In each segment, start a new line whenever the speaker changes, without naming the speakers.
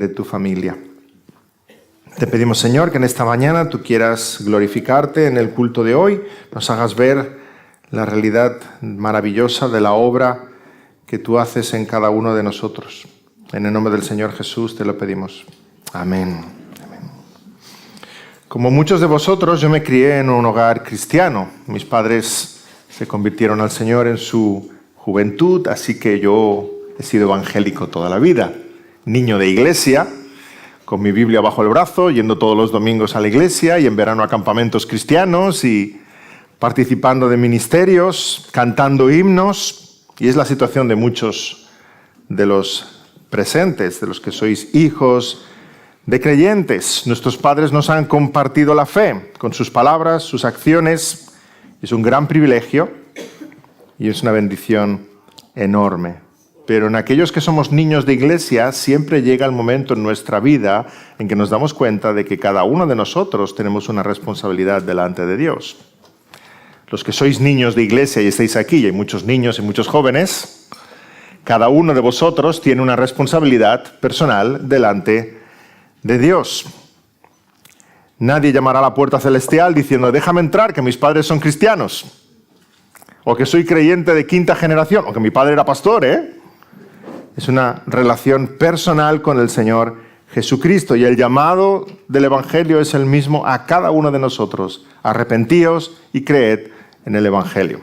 de tu familia. Te pedimos, Señor, que en esta mañana tú quieras glorificarte en el culto de hoy, nos hagas ver la realidad maravillosa de la obra que tú haces en cada uno de nosotros. En el nombre del Señor Jesús te lo pedimos. Amén. Amén. Como muchos de vosotros, yo me crié en un hogar cristiano. Mis padres se convirtieron al Señor en su juventud, así que yo he sido evangélico toda la vida. Niño de iglesia, con mi Biblia bajo el brazo, yendo todos los domingos a la iglesia y en verano a campamentos cristianos y participando de ministerios, cantando himnos. Y es la situación de muchos de los presentes, de los que sois hijos de creyentes. Nuestros padres nos han compartido la fe con sus palabras, sus acciones. Es un gran privilegio y es una bendición enorme. Pero en aquellos que somos niños de iglesia, siempre llega el momento en nuestra vida en que nos damos cuenta de que cada uno de nosotros tenemos una responsabilidad delante de Dios. Los que sois niños de iglesia y estáis aquí, y hay muchos niños y muchos jóvenes, cada uno de vosotros tiene una responsabilidad personal delante de Dios. Nadie llamará a la puerta celestial diciendo, déjame entrar, que mis padres son cristianos. O que soy creyente de quinta generación, o que mi padre era pastor, Es una relación personal con el Señor Jesucristo. Y el llamado del Evangelio es el mismo a cada uno de nosotros. Arrepentíos y creed en el Evangelio.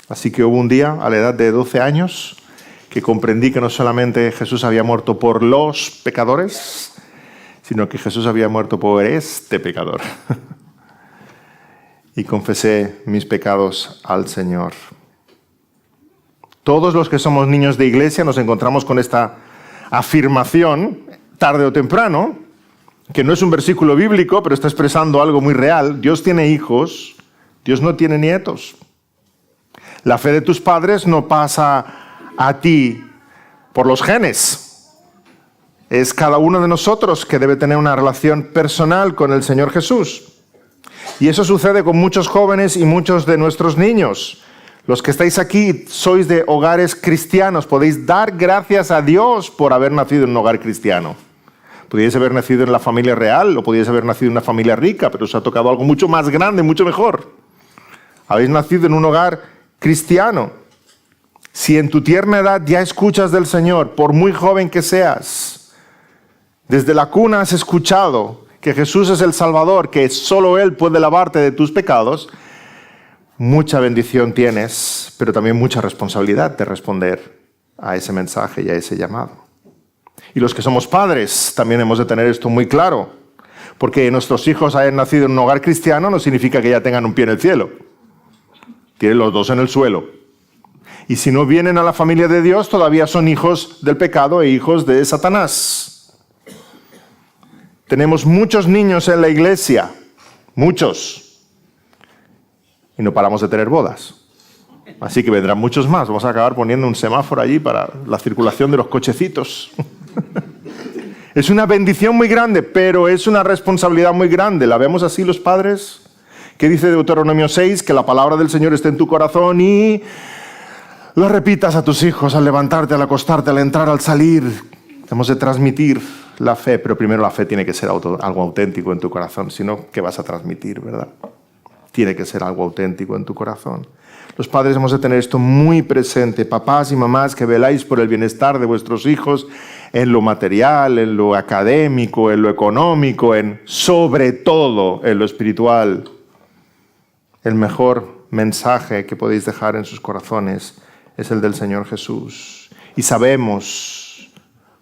Así que hubo un día, a la edad de 12 años, que comprendí que no solamente Jesús había muerto por los pecadores, sino que Jesús había muerto por este pecador. Y confesé mis pecados al Señor. Todos los que somos niños de iglesia nos encontramos con esta afirmación, tarde o temprano, que no es un versículo bíblico, pero está expresando algo muy real. Dios tiene hijos, Dios no tiene nietos. La fe de tus padres no pasa a ti por los genes. Es cada uno de nosotros que debe tener una relación personal con el Señor Jesús. Y eso sucede con muchos jóvenes y muchos de nuestros niños. Los que estáis aquí sois de hogares cristianos. Podéis dar gracias a Dios por haber nacido en un hogar cristiano. Podíais haber nacido en la familia real o podíais haber nacido en una familia rica, pero os ha tocado algo mucho más grande, mucho mejor. Habéis nacido en un hogar cristiano. Si en tu tierna edad ya escuchas del Señor, por muy joven que seas, desde la cuna has escuchado que Jesús es el Salvador, que solo Él puede lavarte de tus pecados, mucha bendición tienes, pero también mucha responsabilidad de responder a ese mensaje y a ese llamado. Y los que somos padres también hemos de tener esto muy claro, porque nuestros hijos hayan nacido en un hogar cristiano no significa que ya tengan un pie en el cielo. Tienen los dos en el suelo. Y si no vienen a la familia de Dios, todavía son hijos del pecado e hijos de Satanás. Tenemos muchos niños en la iglesia, muchos. Y no paramos de tener bodas. Así que vendrán muchos más. Vamos a acabar poniendo un semáforo allí para la circulación de los cochecitos. Es una bendición muy grande, pero es una responsabilidad muy grande. ¿La vemos así los padres? ¿Qué dice Deuteronomio 6? Que la palabra del Señor esté en tu corazón y lo repitas a tus hijos al levantarte, al acostarte, al entrar, al salir. Hemos de transmitir la fe, pero primero la fe tiene que ser algo auténtico en tu corazón. Si no, ¿qué vas a transmitir, verdad? Tiene que ser algo auténtico en tu corazón. Los padres hemos de tener esto muy presente. Papás y mamás que veláis por el bienestar de vuestros hijos en lo material, en lo académico, en lo económico, sobre todo en lo espiritual. El mejor mensaje que podéis dejar en sus corazones es el del Señor Jesús. Y sabemos,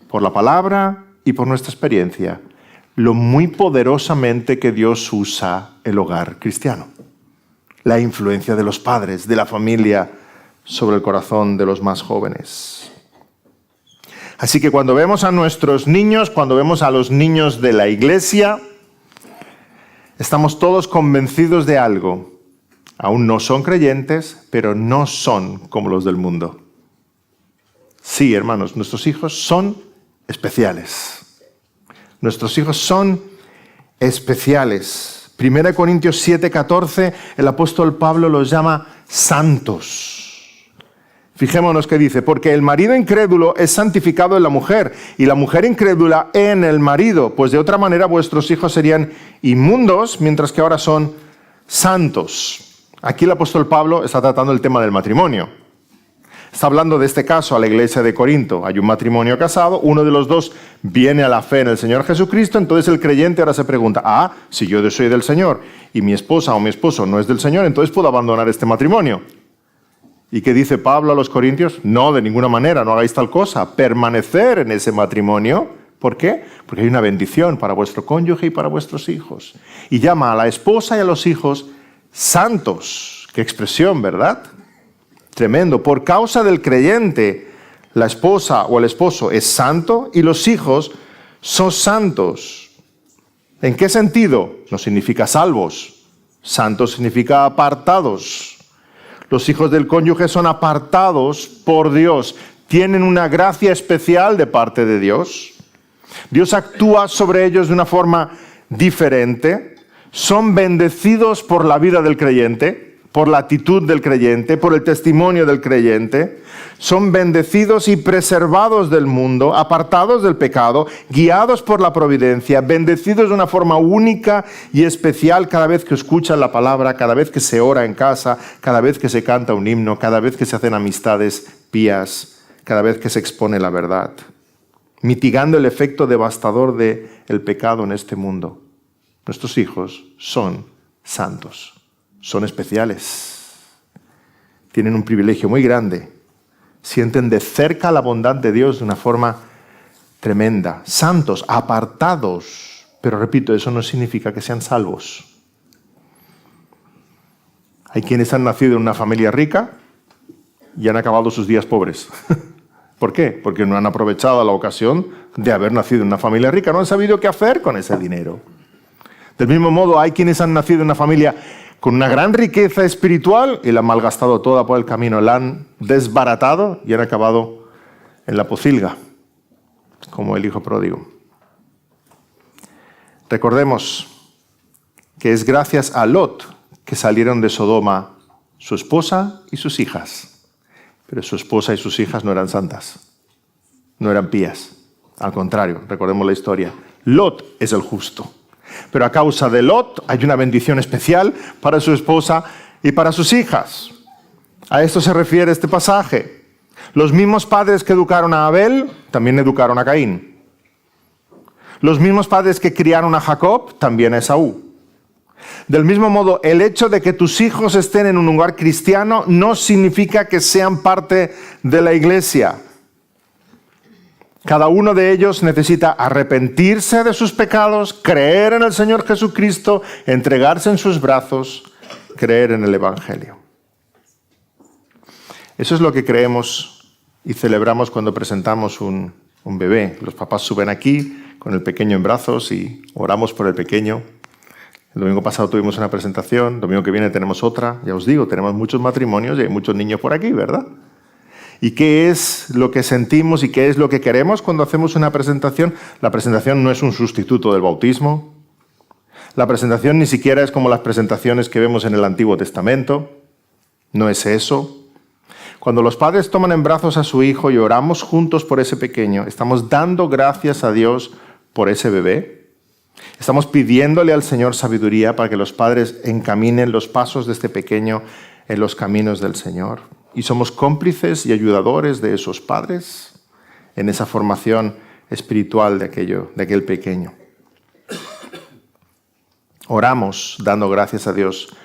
por la palabra y por nuestra experiencia, lo muy poderosamente que Dios usa el hogar cristiano. La influencia de los padres, de la familia, sobre el corazón de los más jóvenes. Así que cuando vemos a nuestros niños, cuando vemos a los niños de la iglesia, estamos todos convencidos de algo. Aún no son creyentes, pero no son como los del mundo. Sí, hermanos, nuestros hijos son especiales. Nuestros hijos son especiales. 1 Corintios 7:14, el apóstol Pablo los llama santos. Fijémonos que dice, porque el marido incrédulo es santificado en la mujer, y la mujer incrédula en el marido, pues de otra manera vuestros hijos serían inmundos, mientras que ahora son santos. Aquí el apóstol Pablo está tratando el tema del matrimonio. Está hablando de este caso a la iglesia de Corinto. Hay un matrimonio casado, uno de los dos viene a la fe en el Señor Jesucristo, entonces el creyente ahora se pregunta, si yo soy del Señor y mi esposa o mi esposo no es del Señor, entonces puedo abandonar este matrimonio. ¿Y qué dice Pablo a los corintios? No, de ninguna manera, no hagáis tal cosa. Permanecer en ese matrimonio. ¿Por qué? Porque hay una bendición para vuestro cónyuge y para vuestros hijos. Y llama a la esposa y a los hijos santos. Qué expresión, ¿verdad? Tremendo. Por causa del creyente, la esposa o el esposo es santo y los hijos son santos. ¿En qué sentido? No significa salvos. Santos significa apartados. Los hijos del cónyuge son apartados por Dios. Tienen una gracia especial de parte de Dios. Dios actúa sobre ellos de una forma diferente. Son bendecidos por la vida del creyente, por la actitud del creyente, por el testimonio del creyente. Son bendecidos y preservados del mundo, apartados del pecado, guiados por la providencia, bendecidos de una forma única y especial cada vez que escuchan la palabra, cada vez que se ora en casa, cada vez que se canta un himno, cada vez que se hacen amistades pías, cada vez que se expone la verdad, mitigando el efecto devastador del pecado en este mundo. Nuestros hijos son santos, son especiales, tienen un privilegio muy grande. Sienten de cerca la bondad de Dios de una forma tremenda. Santos, apartados. Pero repito, eso no significa que sean salvos. Hay quienes han nacido en una familia rica y han acabado sus días pobres. ¿Por qué? Porque no han aprovechado la ocasión de haber nacido en una familia rica. No han sabido qué hacer con ese dinero. Del mismo modo, hay quienes han nacido en una familia con una gran riqueza espiritual y la han malgastado toda por el camino, la han desbaratado y han acabado en la pocilga, como el hijo pródigo. Recordemos que es gracias a Lot que salieron de Sodoma su esposa y sus hijas, pero su esposa y sus hijas no eran santas, no eran pías, al contrario, recordemos la historia. Lot es el justo. Pero a causa de Lot hay una bendición especial para su esposa y para sus hijas. A esto se refiere este pasaje. Los mismos padres que educaron a Abel también educaron a Caín. Los mismos padres que criaron a Jacob también a Esaú. Del mismo modo, el hecho de que tus hijos estén en un lugar cristiano no significa que sean parte de la iglesia. Cada uno de ellos necesita arrepentirse de sus pecados, creer en el Señor Jesucristo, entregarse en sus brazos, creer en el Evangelio. Eso es lo que creemos y celebramos cuando presentamos un bebé. Los papás suben aquí con el pequeño en brazos y oramos por el pequeño. El domingo pasado tuvimos una presentación, el domingo que viene tenemos otra. Ya os digo, tenemos muchos matrimonios y hay muchos niños por aquí, ¿verdad? ¿Y qué es lo que sentimos y qué es lo que queremos cuando hacemos una presentación? La presentación no es un sustituto del bautismo. La presentación ni siquiera es como las presentaciones que vemos en el Antiguo Testamento. No es eso. Cuando los padres toman en brazos a su hijo y oramos juntos por ese pequeño, estamos dando gracias a Dios por ese bebé. Estamos pidiéndole al Señor sabiduría para que los padres encaminen los pasos de este pequeño en los caminos del Señor. Y somos cómplices y ayudadores de esos padres en esa formación espiritual de aquel pequeño. Oramos dando gracias a Dios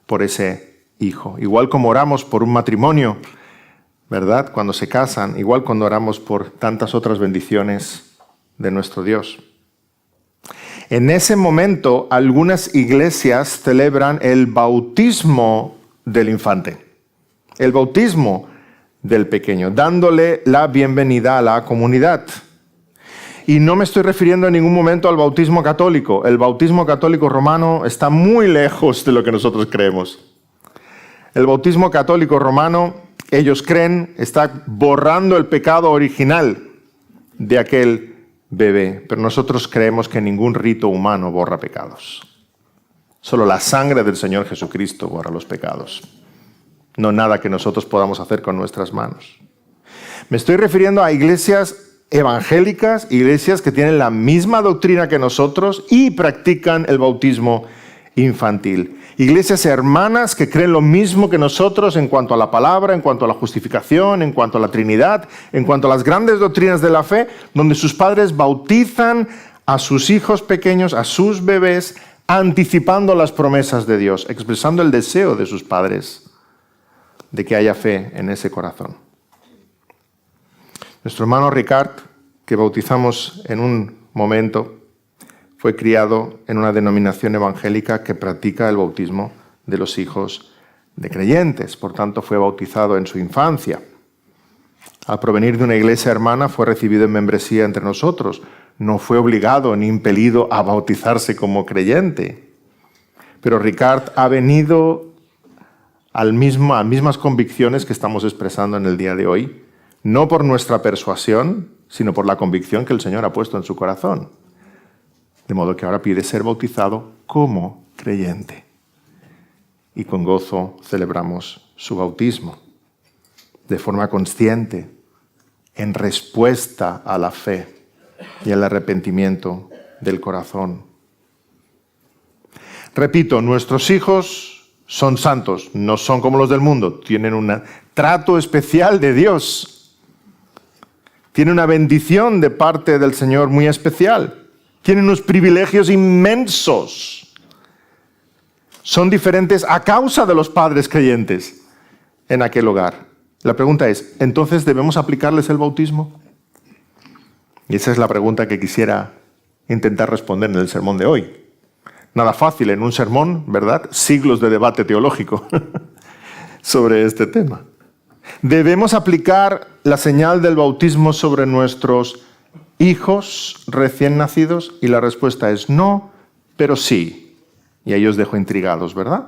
por ese hijo. Igual como oramos por un matrimonio, ¿verdad? Cuando se casan, igual cuando oramos por tantas otras bendiciones de nuestro Dios. En ese momento, algunas iglesias celebran el bautismo del infante. El bautismo del pequeño, dándole la bienvenida a la comunidad. Y no me estoy refiriendo en ningún momento al bautismo católico. El bautismo católico romano está muy lejos de lo que nosotros creemos. El bautismo católico romano, ellos creen, está borrando el pecado original de aquel bebé. Pero nosotros creemos que ningún rito humano borra pecados. Solo la sangre del Señor Jesucristo borra los pecados. no nada que nosotros podamos hacer con nuestras manos. Me estoy refiriendo a iglesias evangélicas, iglesias que tienen la misma doctrina que nosotros y practican el bautismo infantil. Iglesias hermanas que creen lo mismo que nosotros en cuanto a la palabra, en cuanto a la justificación, en cuanto a la Trinidad, en cuanto a las grandes doctrinas de la fe, donde sus padres bautizan a sus hijos pequeños, a sus bebés, anticipando las promesas de Dios, expresando el deseo de sus padres de que haya fe en ese corazón. Nuestro hermano Ricard, que bautizamos en un momento, fue criado en una denominación evangélica que practica el bautismo de los hijos de creyentes. Por tanto, fue bautizado en su infancia. Al provenir de una iglesia hermana, fue recibido en membresía entre nosotros. No fue obligado ni impelido a bautizarse como creyente. Pero Ricard ha venido a las mismas convicciones que estamos expresando en el día de hoy, no por nuestra persuasión, sino por la convicción que el Señor ha puesto en su corazón. De modo que ahora pide ser bautizado como creyente. Y con gozo celebramos su bautismo, de forma consciente, en respuesta a la fe y al arrepentimiento del corazón. Repito, nuestros hijos son santos, no son como los del mundo, tienen un trato especial de Dios, tienen una bendición de parte del Señor muy especial. Tienen unos privilegios inmensos. Son diferentes a causa de los padres creyentes en aquel hogar. La pregunta es, ¿entonces debemos aplicarles el bautismo? Y esa es la pregunta que quisiera intentar responder en el sermón de hoy. Nada fácil en un sermón, ¿verdad? Siglos de debate teológico sobre este tema. ¿Debemos aplicar la señal del bautismo sobre nuestros hijos recién nacidos? Y la respuesta es no, pero sí. Y ahí os dejo intrigados, ¿verdad?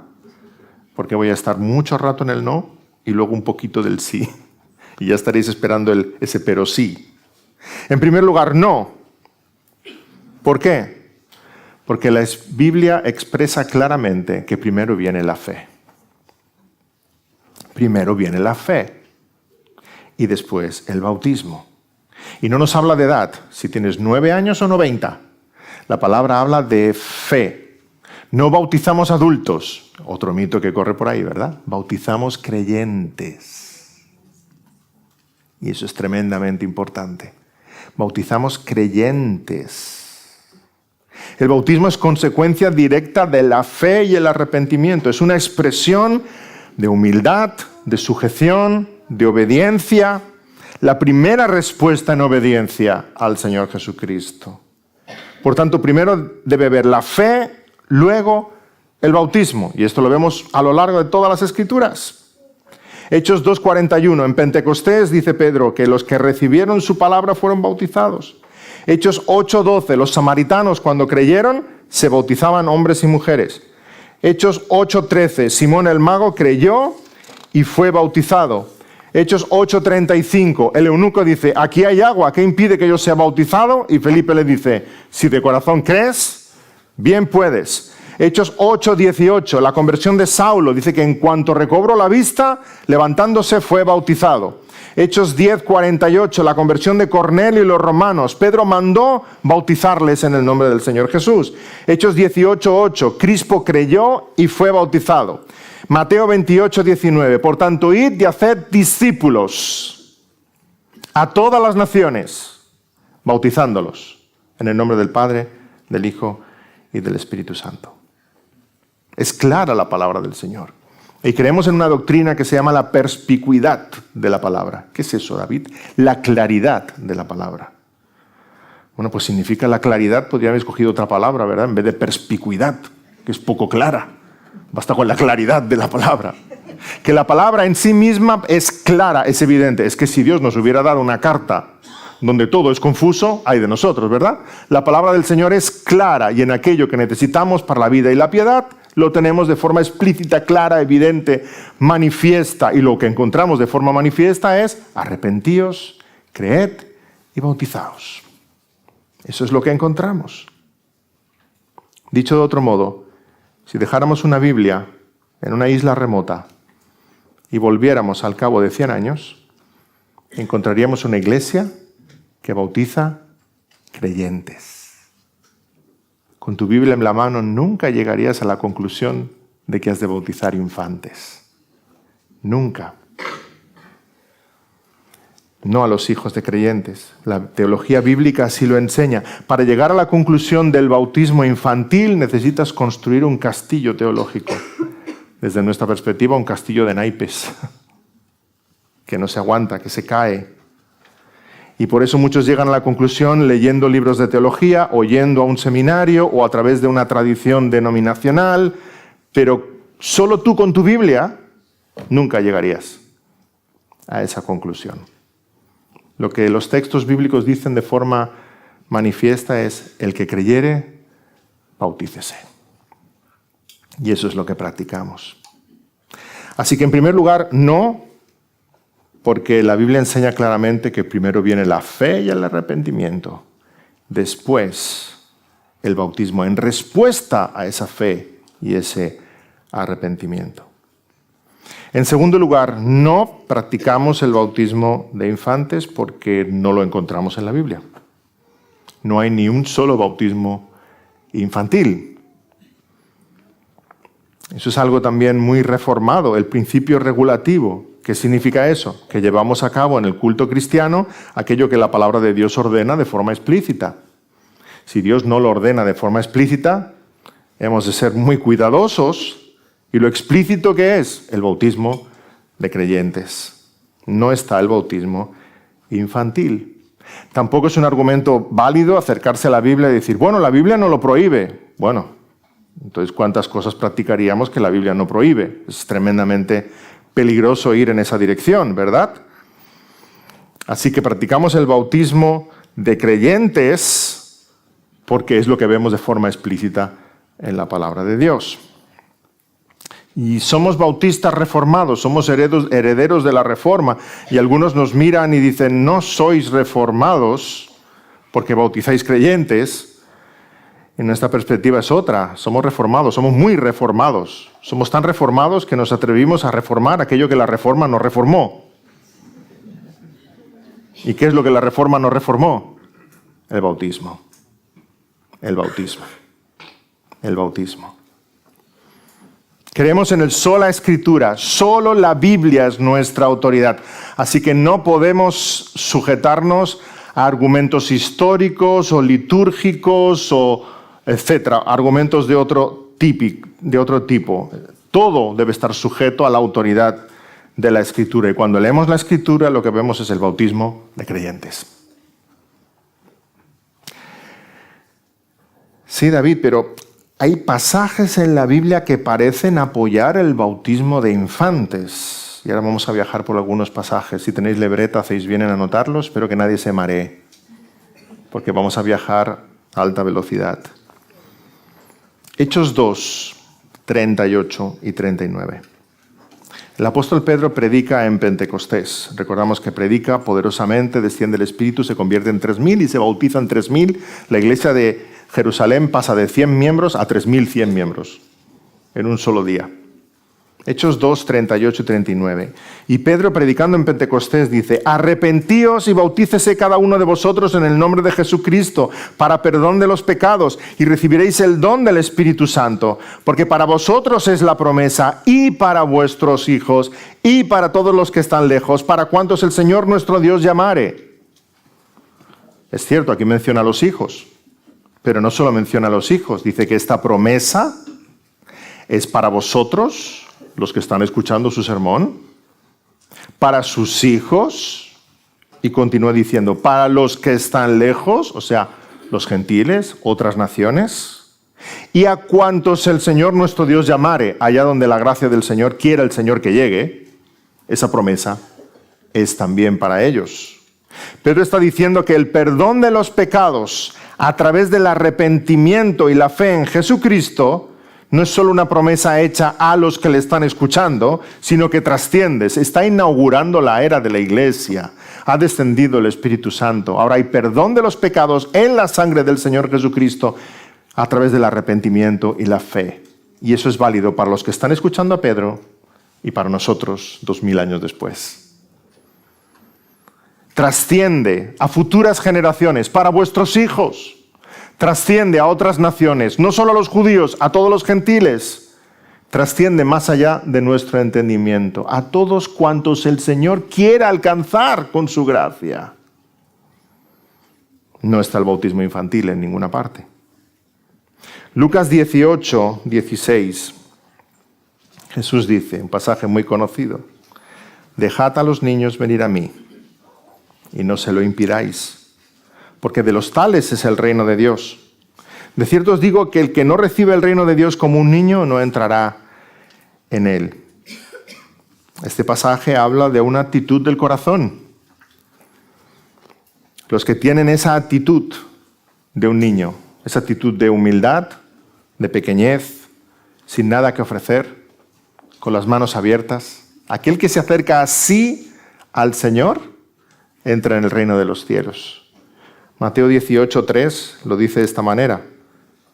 Porque voy a estar mucho rato en el no y luego un poquito del sí. Y ya estaréis esperando ese pero sí. En primer lugar, no. ¿Por qué? Porque la Biblia expresa claramente que primero viene la fe. Primero viene la fe y después el bautismo. Y no nos habla de edad, si tienes 9 años o 90. La palabra habla de fe. No bautizamos adultos, otro mito que corre por ahí, ¿verdad? Bautizamos creyentes. Y eso es tremendamente importante. Bautizamos creyentes. El bautismo es consecuencia directa de la fe y el arrepentimiento. Es una expresión de humildad, de sujeción, de obediencia. La primera respuesta en obediencia al Señor Jesucristo. Por tanto, primero debe haber la fe, luego el bautismo. Y esto lo vemos a lo largo de todas las Escrituras. Hechos 2:41, en Pentecostés dice Pedro que los que recibieron su palabra fueron bautizados. Hechos 8:12, los samaritanos cuando creyeron se bautizaban hombres y mujeres. Hechos 8:13, Simón el mago creyó y fue bautizado. Hechos 8:35, el eunuco dice, aquí hay agua, ¿qué impide que yo sea bautizado? Y Felipe le dice, si de corazón crees, bien puedes. Hechos 8:18, la conversión de Saulo, dice que en cuanto recobró la vista, levantándose fue bautizado. Hechos 10:48, la conversión de Cornelio y los romanos, Pedro mandó bautizarles en el nombre del Señor Jesús. Hechos 18:8, Crispo creyó y fue bautizado. Mateo 28:19, por tanto, id y haced discípulos a todas las naciones, bautizándolos en el nombre del Padre, del Hijo y del Espíritu Santo. Es clara la palabra del Señor. Y creemos en una doctrina que se llama la perspicuidad de la palabra. ¿Qué es eso, David? La claridad de la palabra. Bueno, pues significa la claridad, podría haber escogido otra palabra, ¿verdad? En vez de perspicuidad, que es poco clara. Basta con la claridad de la palabra. Que la palabra en sí misma es clara, es evidente. Es que si Dios nos hubiera dado una carta donde todo es confuso, hay de nosotros, ¿verdad? La palabra del Señor es clara y en aquello que necesitamos para la vida y la piedad, lo tenemos de forma explícita, clara, evidente, manifiesta. Y lo que encontramos de forma manifiesta es arrepentíos, creed y bautizaos. Eso es lo que encontramos. Dicho de otro modo, si dejáramos una Biblia en una isla remota y volviéramos al cabo de 100 años, encontraríamos una iglesia que bautiza creyentes. Con tu Biblia en la mano nunca llegarías a la conclusión de que has de bautizar infantes. Nunca. No a los hijos de creyentes. La teología bíblica así lo enseña. Para llegar a la conclusión del bautismo infantil necesitas construir un castillo teológico. Desde nuestra perspectiva, un castillo de naipes, que no se aguanta, que se cae. Y por eso muchos llegan a la conclusión leyendo libros de teología, o yendo a un seminario, o a través de una tradición denominacional, pero solo tú con tu Biblia nunca llegarías a esa conclusión. Lo que los textos bíblicos dicen de forma manifiesta es: el que creyere, bautícese. Y eso es lo que practicamos. Así que en primer lugar, no, porque la Biblia enseña claramente que primero viene la fe y el arrepentimiento. Después, el bautismo en respuesta a esa fe y ese arrepentimiento. En segundo lugar, no practicamos el bautismo de infantes porque no lo encontramos en la Biblia. No hay ni un solo bautismo infantil. Eso es algo también muy reformado, el principio regulativo. ¿Qué significa eso? Que llevamos a cabo en el culto cristiano aquello que la palabra de Dios ordena de forma explícita. Si Dios no lo ordena de forma explícita, hemos de ser muy cuidadosos. ¿Y lo explícito que es? El bautismo de creyentes. No está el bautismo infantil. Tampoco es un argumento válido acercarse a la Biblia y decir, bueno, la Biblia no lo prohíbe. Bueno, entonces, ¿cuántas cosas practicaríamos que la Biblia no prohíbe? Es tremendamente peligroso ir en esa dirección, ¿verdad? Así que practicamos el bautismo de creyentes porque es lo que vemos de forma explícita en la palabra de Dios. Y somos bautistas reformados, somos herederos de la Reforma. Y algunos nos miran y dicen, no sois reformados porque bautizáis creyentes. Y nuestra perspectiva es otra, somos reformados, somos muy reformados. Somos tan reformados que nos atrevimos a reformar aquello que la Reforma no reformó. ¿Y qué es lo que la Reforma no reformó? El bautismo. El bautismo. El bautismo. Creemos en el sola Escritura, solo la Biblia es nuestra autoridad. Así que no podemos sujetarnos a argumentos históricos o litúrgicos o etcétera, argumentos de otro tipo. Todo debe estar sujeto a la autoridad de la Escritura. Y cuando leemos la Escritura, lo que vemos es el bautismo de creyentes. Sí, David, pero hay pasajes en la Biblia que parecen apoyar el bautismo de infantes. Y ahora vamos a viajar por algunos pasajes. Si tenéis libreta, hacéis bien en anotarlos. Espero que nadie se maree, porque vamos a viajar a alta velocidad. Hechos 2, 38 y 39. El apóstol Pedro predica en Pentecostés. Recordamos que predica poderosamente, desciende el Espíritu, se convierte en 3.000 y se bautizan 3.000. La iglesia de Jerusalén pasa de 100 miembros a 3.100 miembros en un solo día. Hechos 2, 38 y 39. Y Pedro, predicando en Pentecostés, dice: arrepentíos y bautícese cada uno de vosotros en el nombre de Jesucristo para perdón de los pecados y recibiréis el don del Espíritu Santo, porque para vosotros es la promesa y para vuestros hijos y para todos los que están lejos, para cuantos el Señor nuestro Dios llamare. Es cierto, aquí menciona a los hijos, pero no solo menciona a los hijos, dice que esta promesa es para vosotros, los que están escuchando su sermón, para sus hijos, y continúa diciendo, para los que están lejos, o sea, los gentiles, otras naciones, y a cuantos el Señor nuestro Dios llamare, allá donde la gracia del Señor quiera el Señor que llegue, esa promesa es también para ellos. Pedro está diciendo que el perdón de los pecados a través del arrepentimiento y la fe en Jesucristo no es solo una promesa hecha a los que le están escuchando, sino que trasciende. Se está inaugurando la era de la iglesia. Ha descendido el Espíritu Santo. Ahora hay perdón de los pecados en la sangre del Señor Jesucristo a través del arrepentimiento y la fe. Y eso es válido para los que están escuchando a Pedro y para nosotros 2000 años después. Trasciende a futuras generaciones, para vuestros hijos. Trasciende a otras naciones, no solo a los judíos, a todos los gentiles. Trasciende más allá de nuestro entendimiento, a todos cuantos el Señor quiera alcanzar con su gracia. No está el bautismo infantil en ninguna parte. Lucas 18, 16. Jesús dice, un pasaje muy conocido: dejad a los niños venir a mí y no se lo impidáis, porque de los tales es el reino de Dios. De cierto os digo que el que no recibe el reino de Dios como un niño no entrará en él. Este pasaje habla de una actitud del corazón. Los que tienen esa actitud de un niño, esa actitud de humildad, de pequeñez, sin nada que ofrecer, con las manos abiertas, aquel que se acerca así al Señor, entra en el reino de los cielos. Mateo 18:3 lo dice de esta manera: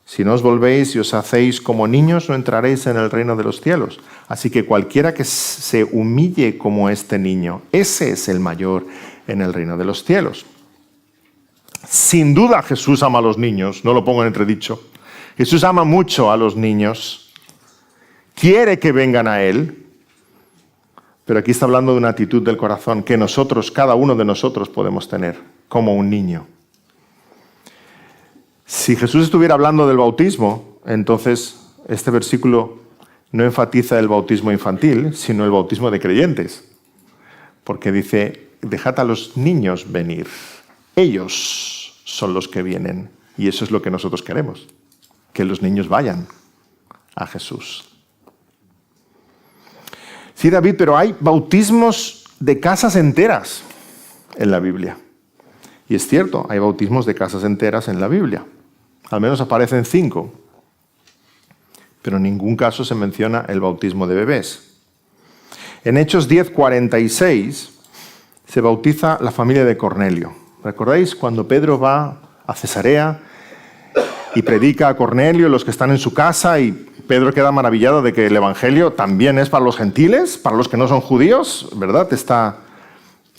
si no os volvéis y os hacéis como niños, no entraréis en el reino de los cielos. Así que cualquiera que se humille como este niño, ese es el mayor en el reino de los cielos. Sin duda Jesús ama a los niños, no lo pongo en entredicho. Jesús ama mucho a los niños, quiere que vengan a Él, pero aquí está hablando de una actitud del corazón que nosotros, cada uno de nosotros podemos tener, como un niño. Si Jesús estuviera hablando del bautismo, entonces este versículo no enfatiza el bautismo infantil, sino el bautismo de creyentes, porque dice, dejad a los niños venir, ellos son los que vienen, y eso es lo que nosotros queremos, que los niños vayan a Jesús. Sí, David, pero hay bautismos de casas enteras en la Biblia. Y es cierto, hay bautismos de casas enteras en la Biblia. Al menos aparecen 5. Pero en ningún caso se menciona el bautismo de bebés. En Hechos 10:46 se bautiza la familia de Cornelio. ¿Recordáis cuando Pedro va a Cesarea y predica a Cornelio, los que están en su casa, y Pedro queda maravillado de que el evangelio también es para los gentiles, para los que no son judíos, ¿verdad? Está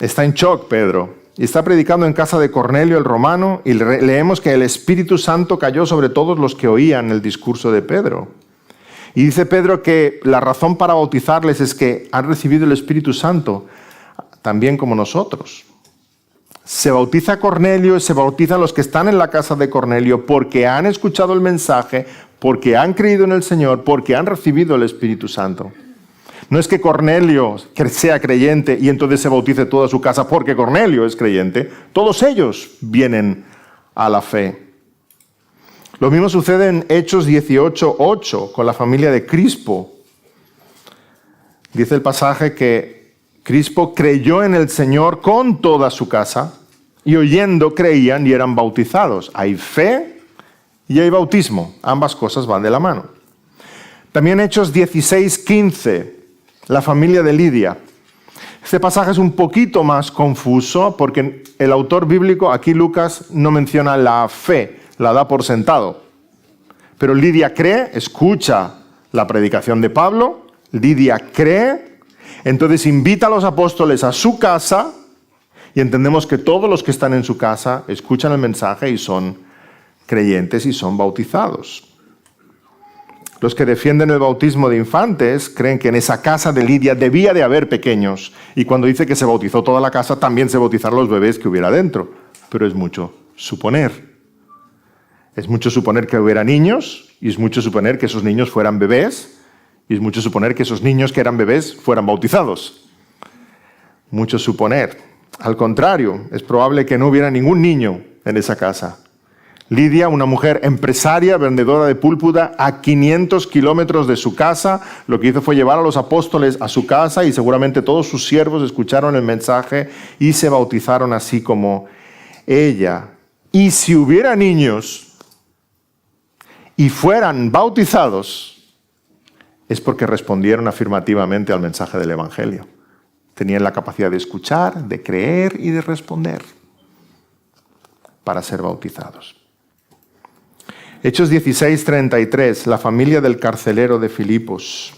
en shock Pedro. Y está predicando en casa de Cornelio el romano, y leemos que el Espíritu Santo cayó sobre todos los que oían el discurso de Pedro. Y dice Pedro que la razón para bautizarles es que han recibido el Espíritu Santo, también como nosotros. Se bautiza a Cornelio y se bautizan los que están en la casa de Cornelio porque han escuchado el mensaje, porque han creído en el Señor, porque han recibido el Espíritu Santo. No es que Cornelio sea creyente y entonces se bautice toda su casa porque Cornelio es creyente. Todos ellos vienen a la fe. Lo mismo sucede en Hechos 18:8 con la familia de Crispo. Dice el pasaje que Crispo creyó en el Señor con toda su casa y oyendo creían y eran bautizados. Hay fe y hay bautismo. Ambas cosas van de la mano. También Hechos 16:15. La familia de Lidia. Este pasaje es un poquito más confuso porque el autor bíblico, aquí Lucas, no menciona la fe, la da por sentado. Pero Lidia cree, escucha la predicación de Pablo, Lidia cree, entonces invita a los apóstoles a su casa y entendemos que todos los que están en su casa escuchan el mensaje y son creyentes y son bautizados. Los que defienden el bautismo de infantes creen que en esa casa de Lidia debía de haber pequeños. Y cuando dice que se bautizó toda la casa, también se bautizaron los bebés que hubiera dentro. Pero es mucho suponer. Es mucho suponer que hubiera niños, y es mucho suponer que esos niños fueran bebés, y es mucho suponer que esos niños que eran bebés fueran bautizados. Mucho suponer. Al contrario, es probable que no hubiera ningún niño en esa casa. Lidia, una mujer empresaria, vendedora de púrpura, a 500 kilómetros de su casa, lo que hizo fue llevar a los apóstoles a su casa y seguramente todos sus siervos escucharon el mensaje y se bautizaron así como ella. Y si hubiera niños y fueran bautizados, es porque respondieron afirmativamente al mensaje del Evangelio. Tenían la capacidad de escuchar, de creer y de responder para ser bautizados. Hechos 16:33, la familia del carcelero de Filipos.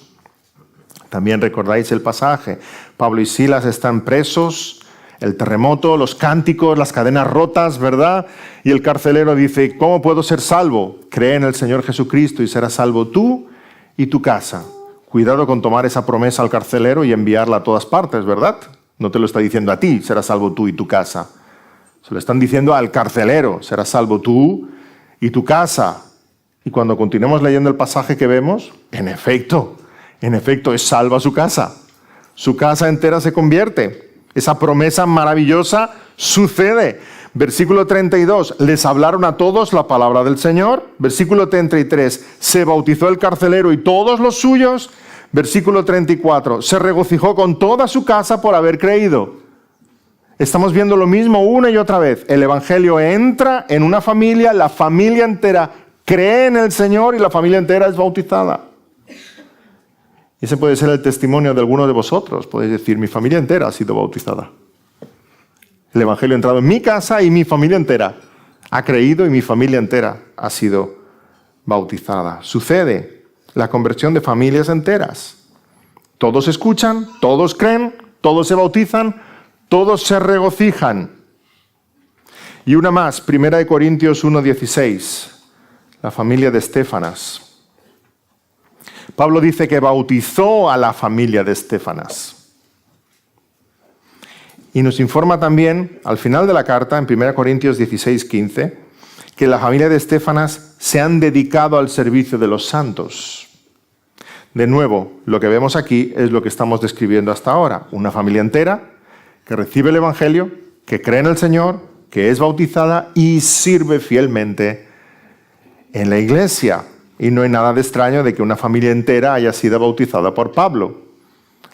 También recordáis el pasaje. Pablo y Silas están presos, el terremoto, los cánticos, las cadenas rotas, ¿verdad? Y el carcelero dice, ¿cómo puedo ser salvo? Cree en el Señor Jesucristo y serás salvo tú y tu casa. Cuidado con tomar esa promesa al carcelero y enviarla a todas partes, ¿verdad? No te lo está diciendo a ti, serás salvo tú y tu casa. Se lo están diciendo al carcelero, serás salvo tú y tu casa. Y cuando continuemos leyendo el pasaje que vemos, en efecto, es salva su casa. Su casa entera se convierte. Esa promesa maravillosa sucede. Versículo 32, les hablaron a todos la palabra del Señor. Versículo 33, se bautizó el carcelero y todos los suyos. Versículo 34, se regocijó con toda su casa por haber creído. Estamos viendo lo mismo una y otra vez. El Evangelio entra en una familia, la familia entera cree en el Señor y la familia entera es bautizada. Y ese puede ser el testimonio de alguno de vosotros. Podéis decir, mi familia entera ha sido bautizada. El Evangelio ha entrado en mi casa y mi familia entera ha creído y mi familia entera ha sido bautizada. Sucede la conversión de familias enteras. Todos escuchan, todos creen, todos se bautizan, todos se regocijan. Y una más, 1 Corintios 1:16, la familia de Estéfanas. Pablo dice que bautizó a la familia de Estéfanas. Y nos informa también, al final de la carta, en 1 Corintios 16:15, que la familia de Estéfanas se han dedicado al servicio de los santos. De nuevo, lo que vemos aquí es lo que estamos describiendo hasta ahora. Una familia entera que recibe el Evangelio, que cree en el Señor, que es bautizada y sirve fielmente en la iglesia. Y no hay nada de extraño de que una familia entera haya sido bautizada por Pablo.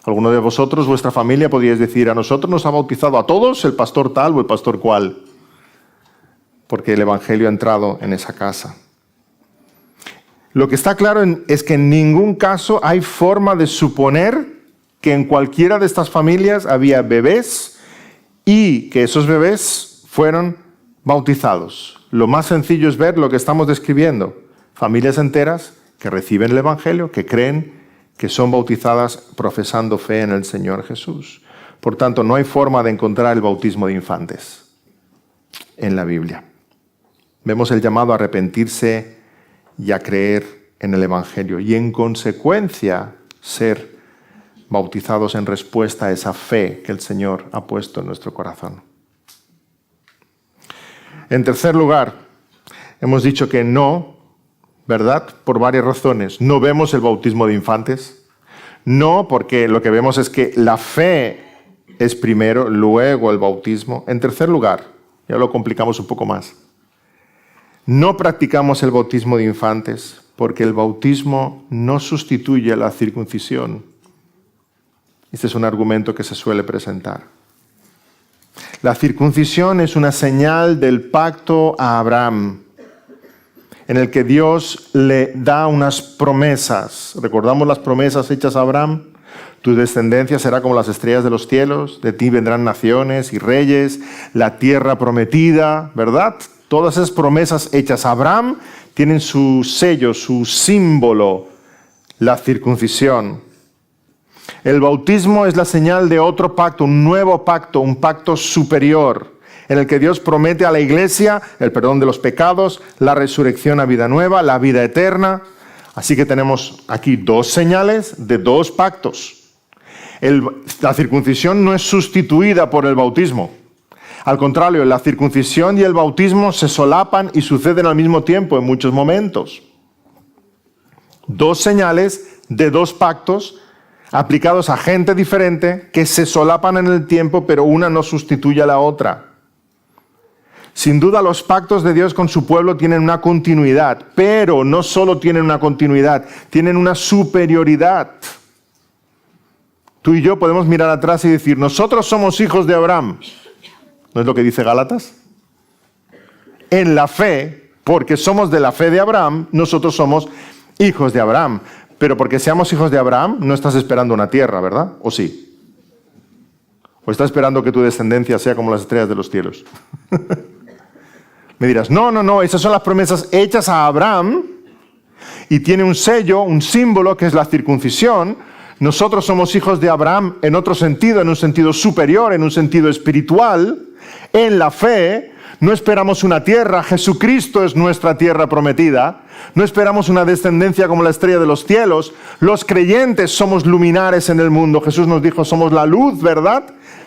Alguno de vosotros, vuestra familia, podríais decir, a nosotros nos ha bautizado a todos el pastor tal o el pastor cual, porque el Evangelio ha entrado en esa casa. Lo que está claro es que en ningún caso hay forma de suponer que en cualquiera de estas familias había bebés y que esos bebés fueron bautizados. Lo más sencillo es ver lo que estamos describiendo. Familias enteras que reciben el Evangelio, que creen, que son bautizadas profesando fe en el Señor Jesús. Por tanto, no hay forma de encontrar el bautismo de infantes en la Biblia. Vemos el llamado a arrepentirse y a creer en el Evangelio y en consecuencia ser bautizados en respuesta a esa fe que el Señor ha puesto en nuestro corazón. En tercer lugar, hemos dicho que no, ¿verdad? Por varias razones. No vemos el bautismo de infantes. No, porque lo que vemos es que la fe es primero, luego el bautismo. En tercer lugar, ya lo complicamos un poco más. No practicamos el bautismo de infantes porque el bautismo no sustituye la circuncisión. Este es un argumento que se suele presentar. La circuncisión es una señal del pacto a Abraham, en el que Dios le da unas promesas. ¿Recordamos las promesas hechas a Abraham? Tu descendencia será como las estrellas de los cielos, de ti vendrán naciones y reyes, la tierra prometida, ¿verdad? Todas esas promesas hechas a Abraham tienen su sello, su símbolo, la circuncisión. El bautismo es la señal de otro pacto, un nuevo pacto, un pacto superior, en el que Dios promete a la iglesia el perdón de los pecados, la resurrección a vida nueva, la vida eterna. Así que tenemos aquí dos señales de dos pactos. La circuncisión no es sustituida por el bautismo. Al contrario, la circuncisión y el bautismo se solapan y suceden al mismo tiempo en muchos momentos. Dos señales de dos pactos aplicados a gente diferente que se solapan en el tiempo, pero una no sustituye a la otra. Sin duda, los pactos de Dios con su pueblo tienen una continuidad, pero no solo tienen una continuidad, tienen una superioridad. Tú y yo podemos mirar atrás y decir, nosotros somos hijos de Abraham. ¿No es lo que dice Gálatas? En la fe, porque somos de la fe de Abraham, nosotros somos hijos de Abraham. Pero porque seamos hijos de Abraham, no estás esperando una tierra, ¿verdad? ¿O sí? ¿O estás esperando que tu descendencia sea como las estrellas de los cielos? Me dirás, no, esas son las promesas hechas a Abraham y tiene un sello, un símbolo que es la circuncisión. nosotros somos hijos de Abraham en otro sentido, en un sentido superior, en un sentido espiritual, en la fe. No esperamos una tierra, Jesucristo es nuestra tierra prometida. No esperamos una descendencia como la estrella de los cielos. Los creyentes somos luminares en el mundo. Jesús nos dijo, somos la luz, ¿verdad?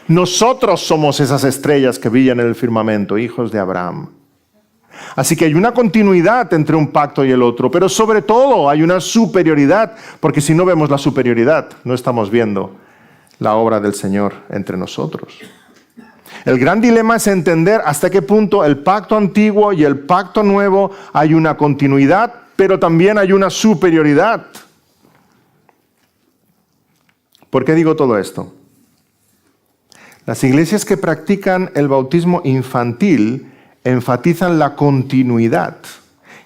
Nosotros somos esas estrellas que brillan en el firmamento, hijos de Abraham. Así que hay una continuidad entre un pacto y el otro, pero sobre todo hay una superioridad, porque si no vemos la superioridad, no estamos viendo la obra del Señor entre nosotros. El gran dilema es entender hasta qué punto el pacto antiguo y el pacto nuevo hay una continuidad, pero también hay una superioridad. ¿Por qué digo todo esto? Las iglesias que practican el bautismo infantil enfatizan la continuidad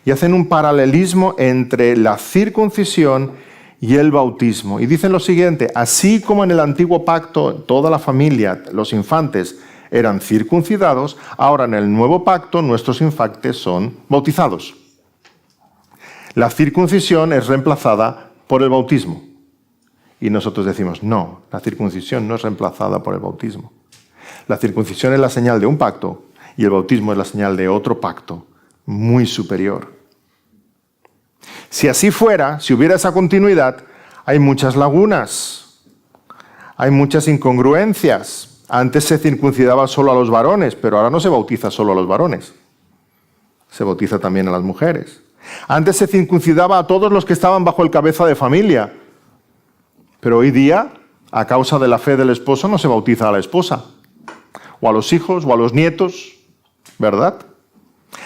y hacen un paralelismo entre la circuncisión y el bautismo. Y dicen lo siguiente, así como en el antiguo pacto toda la familia, los infantes, eran circuncidados, ahora en el nuevo pacto nuestros infantes son bautizados. La circuncisión es reemplazada por el bautismo. Y nosotros decimos, no, la circuncisión no es reemplazada por el bautismo. La circuncisión es la señal de un pacto y el bautismo es la señal de otro pacto muy superior. Si así fuera, si hubiera esa continuidad, hay muchas lagunas, hay muchas incongruencias. Antes se circuncidaba solo a los varones, pero ahora no se bautiza solo a los varones. Se bautiza también a las mujeres. Antes se circuncidaba a todos los que estaban bajo el cabeza de familia, pero hoy día, a causa de la fe del esposo, no se bautiza a la esposa, o a los hijos, o a los nietos, ¿verdad?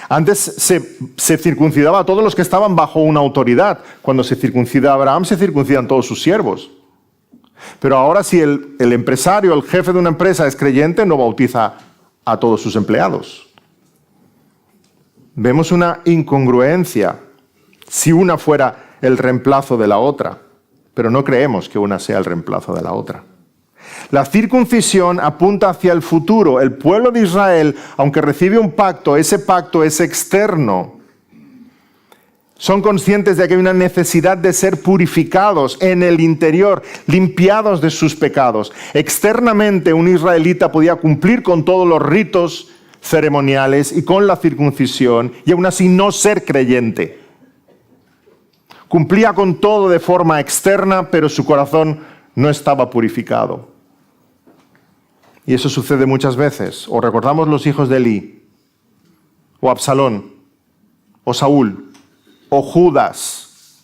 Antes se circuncidaba a todos los que estaban bajo una autoridad. Cuando se circuncida a Abraham, se circuncidan todos sus siervos. Pero ahora si el empresario, el jefe de una empresa es creyente, no bautiza a todos sus empleados. Vemos una incongruencia si una fuera el reemplazo de la otra, pero no creemos que una sea el reemplazo de la otra. La circuncisión apunta hacia el futuro. El pueblo de Israel, aunque recibe un pacto, ese pacto es externo. Son conscientes de que hay una necesidad de ser purificados en el interior, limpiados de sus pecados. Externamente, un israelita podía cumplir con todos los ritos ceremoniales y con la circuncisión, y aún así no ser creyente. Cumplía con todo de forma externa, pero su corazón no estaba purificado. Y eso sucede muchas veces. O recordamos los hijos de Elí, o Absalón, o Saúl, o Judas.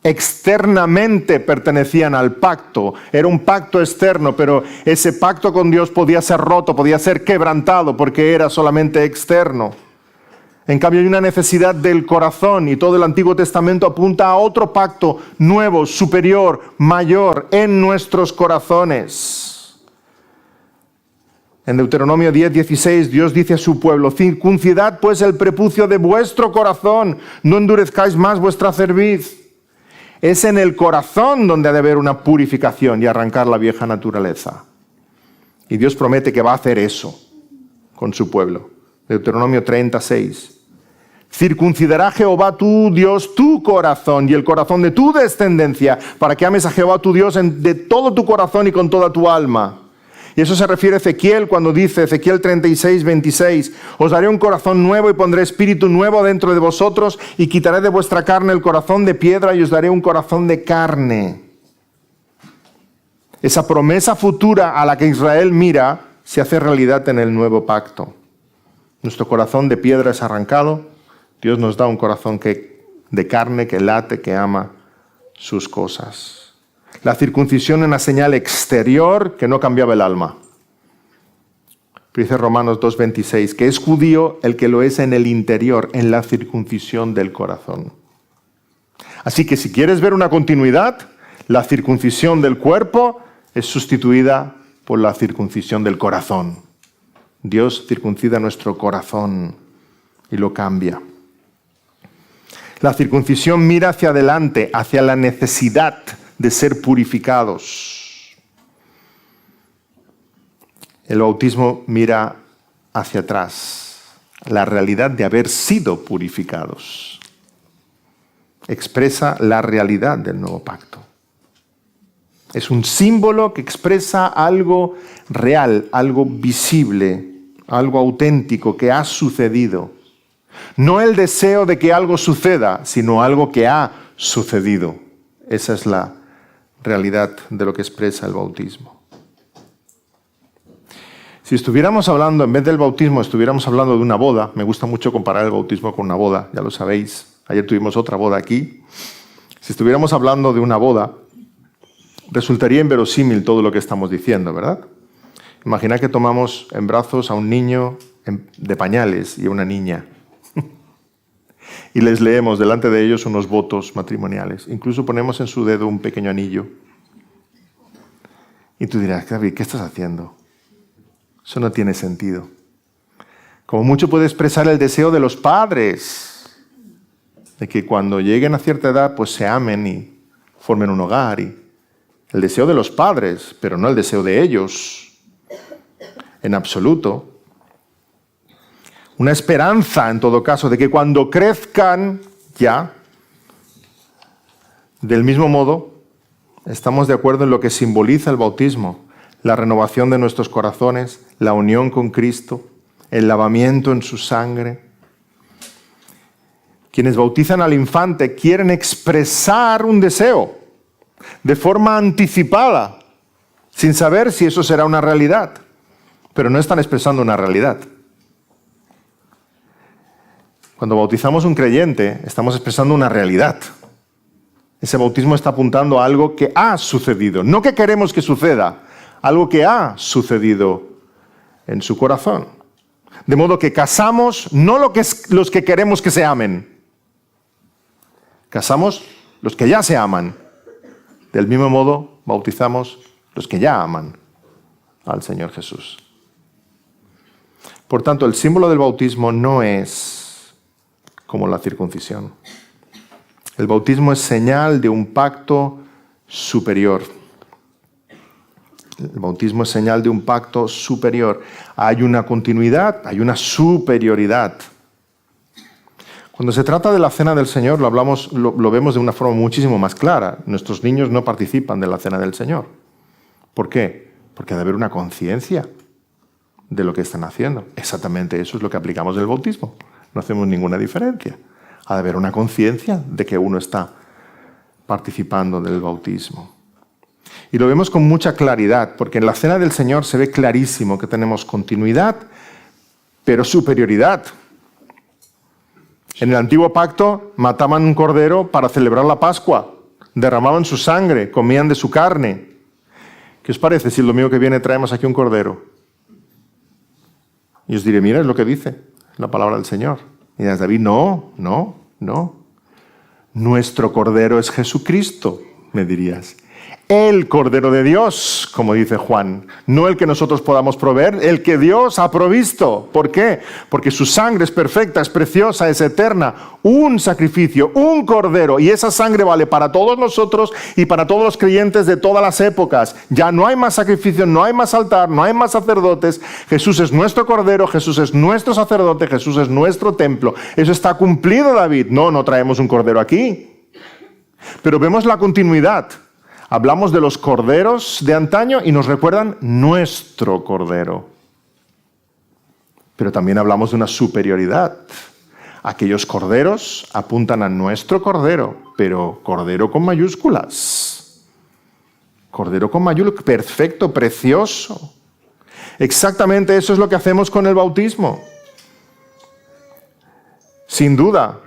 Externamente pertenecían al pacto. Era un pacto externo, pero ese pacto con Dios podía ser roto, podía ser quebrantado, porque era solamente externo. En cambio, hay una necesidad del corazón, y todo el Antiguo Testamento apunta a otro pacto nuevo, superior, mayor, en nuestros corazones. En Deuteronomio 10:16, Dios dice a su pueblo, circuncidad pues el prepucio de vuestro corazón, no endurezcáis más vuestra cerviz. Es en el corazón donde ha de haber una purificación y arrancar la vieja naturaleza. Y Dios promete que va a hacer eso con su pueblo. Deuteronomio 30:6. Circuncidará Jehová tu Dios tu corazón y el corazón de tu descendencia, para que ames a Jehová tu Dios de todo tu corazón y con toda tu alma. Y eso se refiere a Ezequiel cuando dice, Ezequiel 36:26, os daré un corazón nuevo y pondré espíritu nuevo dentro de vosotros y quitaré de vuestra carne el corazón de piedra y os daré un corazón de carne. Esa promesa futura a la que Israel mira se hace realidad en el nuevo pacto. Nuestro corazón de piedra es arrancado, Dios nos da un corazón de carne que late, que ama sus cosas. La circuncisión es una señal exterior que no cambiaba el alma. Dice Romanos 2:26, que es judío el que lo es en el interior, en la circuncisión del corazón. Así que si quieres ver una continuidad, la circuncisión del cuerpo es sustituida por la circuncisión del corazón. Dios circuncida nuestro corazón y lo cambia. La circuncisión mira hacia adelante, hacia la necesidad de ser purificados. El bautismo mira hacia atrás, la realidad de haber sido purificados. Expresa la realidad del nuevo pacto. Es un símbolo que expresa algo real, algo visible, algo auténtico que ha sucedido. No el deseo de que algo suceda, sino algo que ha sucedido. Esa es la realidad de lo que expresa el bautismo. Si estuviéramos hablando, en vez del bautismo, estuviéramos hablando de una boda, me gusta mucho comparar el bautismo con una boda, ya lo sabéis. Ayer tuvimos otra boda aquí. Si estuviéramos hablando de una boda, resultaría inverosímil todo lo que estamos diciendo, ¿verdad? Imaginad que tomamos en brazos a un niño de pañales y a una niña y les leemos delante de ellos unos votos matrimoniales. Incluso ponemos en su dedo un pequeño anillo. Y tú dirás, David, ¿qué estás haciendo? Eso no tiene sentido. Como mucho puede expresar el deseo de los padres de que cuando lleguen a cierta edad pues se amen y formen un hogar. Y el deseo de los padres, pero no el deseo de ellos, en absoluto. Una esperanza, en todo caso, de que cuando crezcan ya, del mismo modo, estamos de acuerdo en lo que simboliza el bautismo, la renovación de nuestros corazones, la unión con Cristo, el lavamiento en su sangre. Quienes bautizan al infante quieren expresar un deseo de forma anticipada, sin saber si eso será una realidad, pero no están expresando una realidad. Cuando bautizamos un creyente, estamos expresando una realidad. Ese bautismo está apuntando a algo que ha sucedido, no que queremos que suceda, algo que ha sucedido en su corazón. De modo que casamos no los que queremos que se amen, casamos los que ya se aman. Del mismo modo, bautizamos los que ya aman al Señor Jesús. Por tanto, el símbolo del bautismo no es como la circuncisión. El bautismo es señal de un pacto superior. El bautismo es señal de un pacto superior. Hay una continuidad, hay una superioridad. Cuando se trata de la cena del Señor, lo vemos de una forma muchísimo más clara. Nuestros niños no participan de la cena del Señor. ¿Por qué? Porque ha de haber una conciencia de lo que están haciendo. Exactamente eso es lo que aplicamos del bautismo. No hacemos ninguna diferencia. Ha de haber una conciencia de que uno está participando del bautismo. Y lo vemos con mucha claridad, porque en la cena del Señor se ve clarísimo que tenemos continuidad, pero superioridad. En el antiguo pacto mataban un cordero para celebrar la Pascua, derramaban su sangre, comían de su carne. ¿Qué os parece si el domingo que viene traemos aquí un cordero? Y os diré, mira, es lo que dice la palabra del Señor. Y dirás, David, no. Nuestro cordero es Jesucristo, me dirías. El Cordero de Dios, como dice Juan, no el que nosotros podamos proveer, el que Dios ha provisto. ¿Por qué? Porque su sangre es perfecta, es preciosa, es eterna. Un sacrificio, un cordero, y esa sangre vale para todos nosotros y para todos los creyentes de todas las épocas. Ya no hay más sacrificio, no hay más altar, no hay más sacerdotes. Jesús es nuestro cordero, Jesús es nuestro sacerdote, Jesús es nuestro templo. Eso está cumplido, David. No traemos un cordero aquí. Pero vemos la continuidad. Hablamos de los corderos de antaño y nos recuerdan nuestro cordero. Pero también hablamos de una superioridad. Aquellos corderos apuntan a nuestro cordero, pero cordero con mayúsculas. Cordero con mayúsculas, perfecto, precioso. Exactamente eso es lo que hacemos con el bautismo. Sin duda.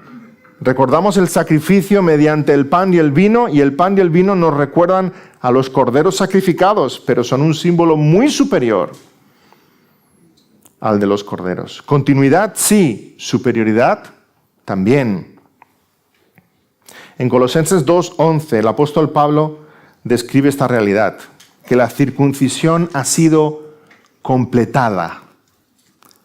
Recordamos el sacrificio mediante el pan y el vino, y el pan y el vino nos recuerdan a los corderos sacrificados, pero son un símbolo muy superior al de los corderos. Continuidad, sí. Superioridad, también. En Colosenses 2:11, el apóstol Pablo describe esta realidad, que la circuncisión ha sido completada.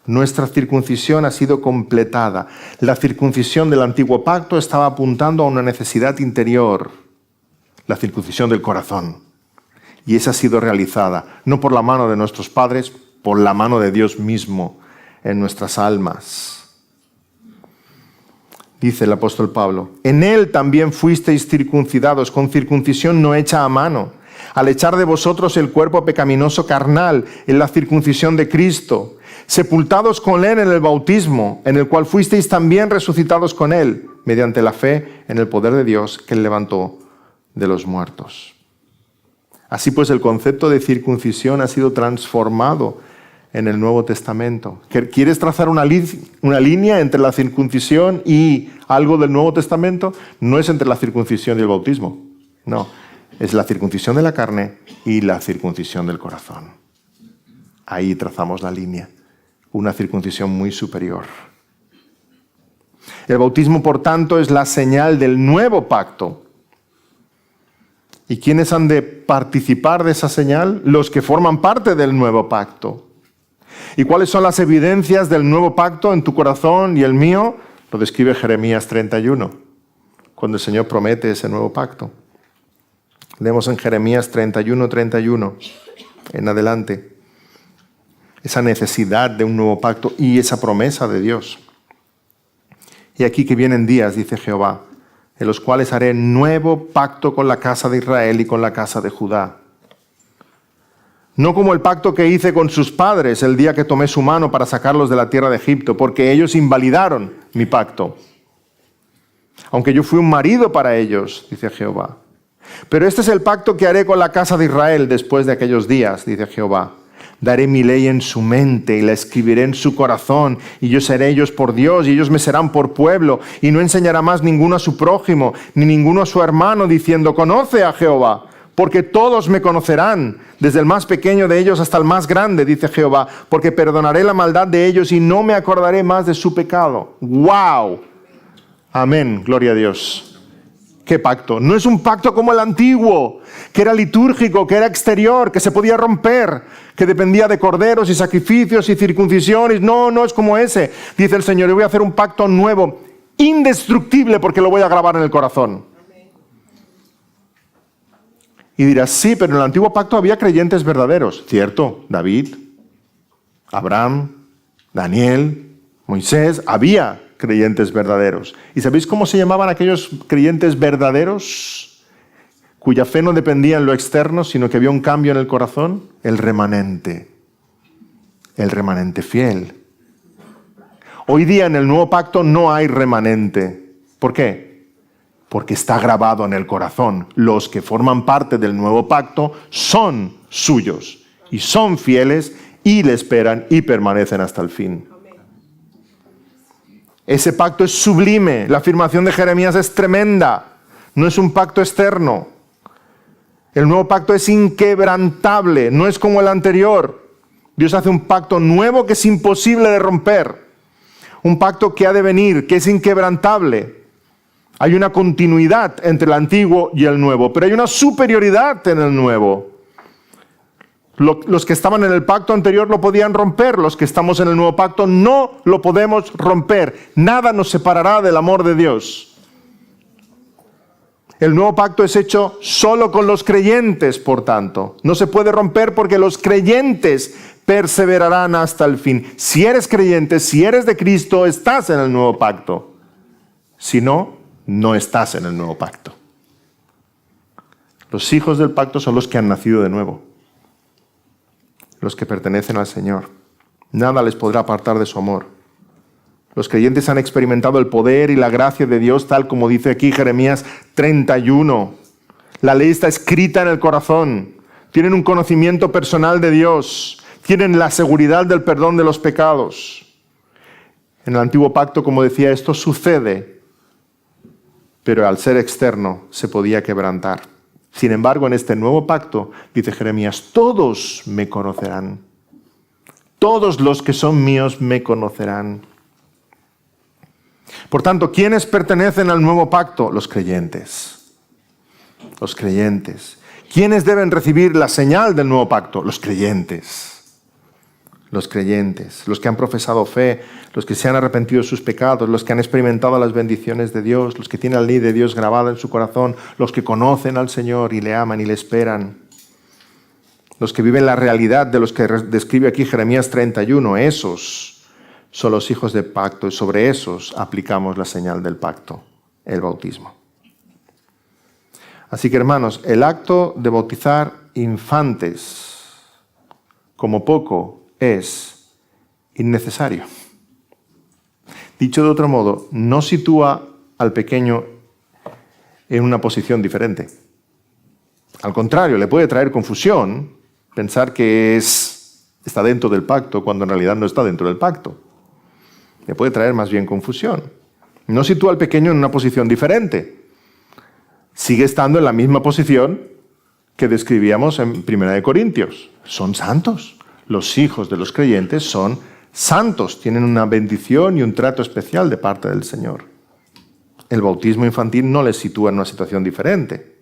Nuestra circuncisión ha sido completada. La circuncisión del antiguo pacto estaba apuntando a una necesidad interior, la circuncisión del corazón. Y esa ha sido realizada, no por la mano de nuestros padres, por la mano de Dios mismo en nuestras almas. Dice el apóstol Pablo, en él también fuisteis circuncidados con circuncisión no hecha a mano, al echar de vosotros el cuerpo pecaminoso carnal en la circuncisión de Cristo, sepultados con Él en el bautismo, en el cual fuisteis también resucitados con Él, mediante la fe en el poder de Dios que Él levantó de los muertos. Así pues, el concepto de circuncisión ha sido transformado en el Nuevo Testamento. ¿Quieres trazar una línea entre la circuncisión y algo del Nuevo Testamento? No es entre la circuncisión y el bautismo. No, es la circuncisión de la carne y la circuncisión del corazón. Ahí trazamos la línea. Una circuncisión muy superior. El bautismo, por tanto, es la señal del nuevo pacto. ¿Y quiénes han de participar de esa señal? Los que forman parte del nuevo pacto. ¿Y cuáles son las evidencias del nuevo pacto en tu corazón y el mío? Lo describe Jeremías 31, cuando el Señor promete ese nuevo pacto. Leemos en Jeremías 31 en adelante, esa necesidad de un nuevo pacto y esa promesa de Dios. Y aquí que vienen días, dice Jehová, en los cuales haré nuevo pacto con la casa de Israel y con la casa de Judá. No como el pacto que hice con sus padres el día que tomé su mano para sacarlos de la tierra de Egipto, porque ellos invalidaron mi pacto. Aunque yo fui un marido para ellos, dice Jehová. Pero este es el pacto que haré con la casa de Israel después de aquellos días, dice Jehová. Daré mi ley en su mente y la escribiré en su corazón, y yo seré ellos por Dios, y ellos me serán por pueblo, y no enseñará más ninguno a su prójimo, ni ninguno a su hermano, diciendo, conoce a Jehová, porque todos me conocerán, desde el más pequeño de ellos hasta el más grande, dice Jehová, porque perdonaré la maldad de ellos y no me acordaré más de su pecado. ¡Wow! Amén, gloria a Dios. ¿Qué pacto? No es un pacto como el antiguo, que era litúrgico, que era exterior, que se podía romper, que dependía de corderos y sacrificios y circuncisiones. No, no es como ese. Dice el Señor, yo voy a hacer un pacto nuevo, indestructible, porque lo voy a grabar en el corazón. Y dirás, sí, pero en el antiguo pacto había creyentes verdaderos. Cierto, David, Abraham, Daniel, Moisés, había creyentes verdaderos. ¿Y sabéis cómo se llamaban aquellos creyentes verdaderos? Cuya fe no dependía en lo externo, sino que había un cambio en el corazón. El remanente fiel. Hoy día en el nuevo pacto no hay remanente. ¿Por qué? Porque está grabado en el corazón. Los que forman parte del nuevo pacto son suyos y son fieles y le esperan y permanecen hasta el fin. Ese pacto es sublime. La afirmación de Jeremías es tremenda. No es un pacto externo. El nuevo pacto es inquebrantable. No es como el anterior. Dios hace un pacto nuevo que es imposible de romper. Un pacto que ha de venir, que es inquebrantable. Hay una continuidad entre el antiguo y el nuevo, pero hay una superioridad en el nuevo. Los que estaban en el pacto anterior lo podían romper, los que estamos en el nuevo pacto no lo podemos romper. Nada nos separará del amor de Dios. El nuevo pacto es hecho solo con los creyentes, por tanto. No se puede romper porque los creyentes perseverarán hasta el fin. Si eres creyente, si eres de Cristo, estás en el nuevo pacto. Si no, no estás en el nuevo pacto. Los hijos del pacto son los que han nacido de nuevo. Los que pertenecen al Señor. Nada les podrá apartar de su amor. Los creyentes han experimentado el poder y la gracia de Dios, tal como dice aquí Jeremías 31. La ley está escrita en el corazón. Tienen un conocimiento personal de Dios. Tienen la seguridad del perdón de los pecados. En el antiguo pacto, como decía, esto sucede, pero al ser externo se podía quebrantar. Sin embargo, en este nuevo pacto, dice Jeremías, todos me conocerán. Todos los que son míos me conocerán. Por tanto, ¿quiénes pertenecen al nuevo pacto? Los creyentes. Los creyentes. ¿Quiénes deben recibir la señal del nuevo pacto? Los creyentes. Los creyentes, los que han profesado fe, los que se han arrepentido de sus pecados, los que han experimentado las bendiciones de Dios, los que tienen la ley de Dios grabada en su corazón, los que conocen al Señor y le aman y le esperan, los que viven la realidad de los que describe aquí Jeremías 31, esos son los hijos del pacto y sobre esos aplicamos la señal del pacto, el bautismo. Así que hermanos, el acto de bautizar infantes, como poco, es innecesario. Dicho de otro modo, no sitúa al pequeño en una posición diferente. Al contrario, le puede traer confusión pensar que está dentro del pacto cuando en realidad no está dentro del pacto. Le puede traer más bien confusión. No sitúa al pequeño en una posición diferente. Sigue estando en la misma posición que describíamos en 1 Corintios. Son santos. Los hijos de los creyentes son santos. Tienen una bendición y un trato especial de parte del Señor. El bautismo infantil no les sitúa en una situación diferente.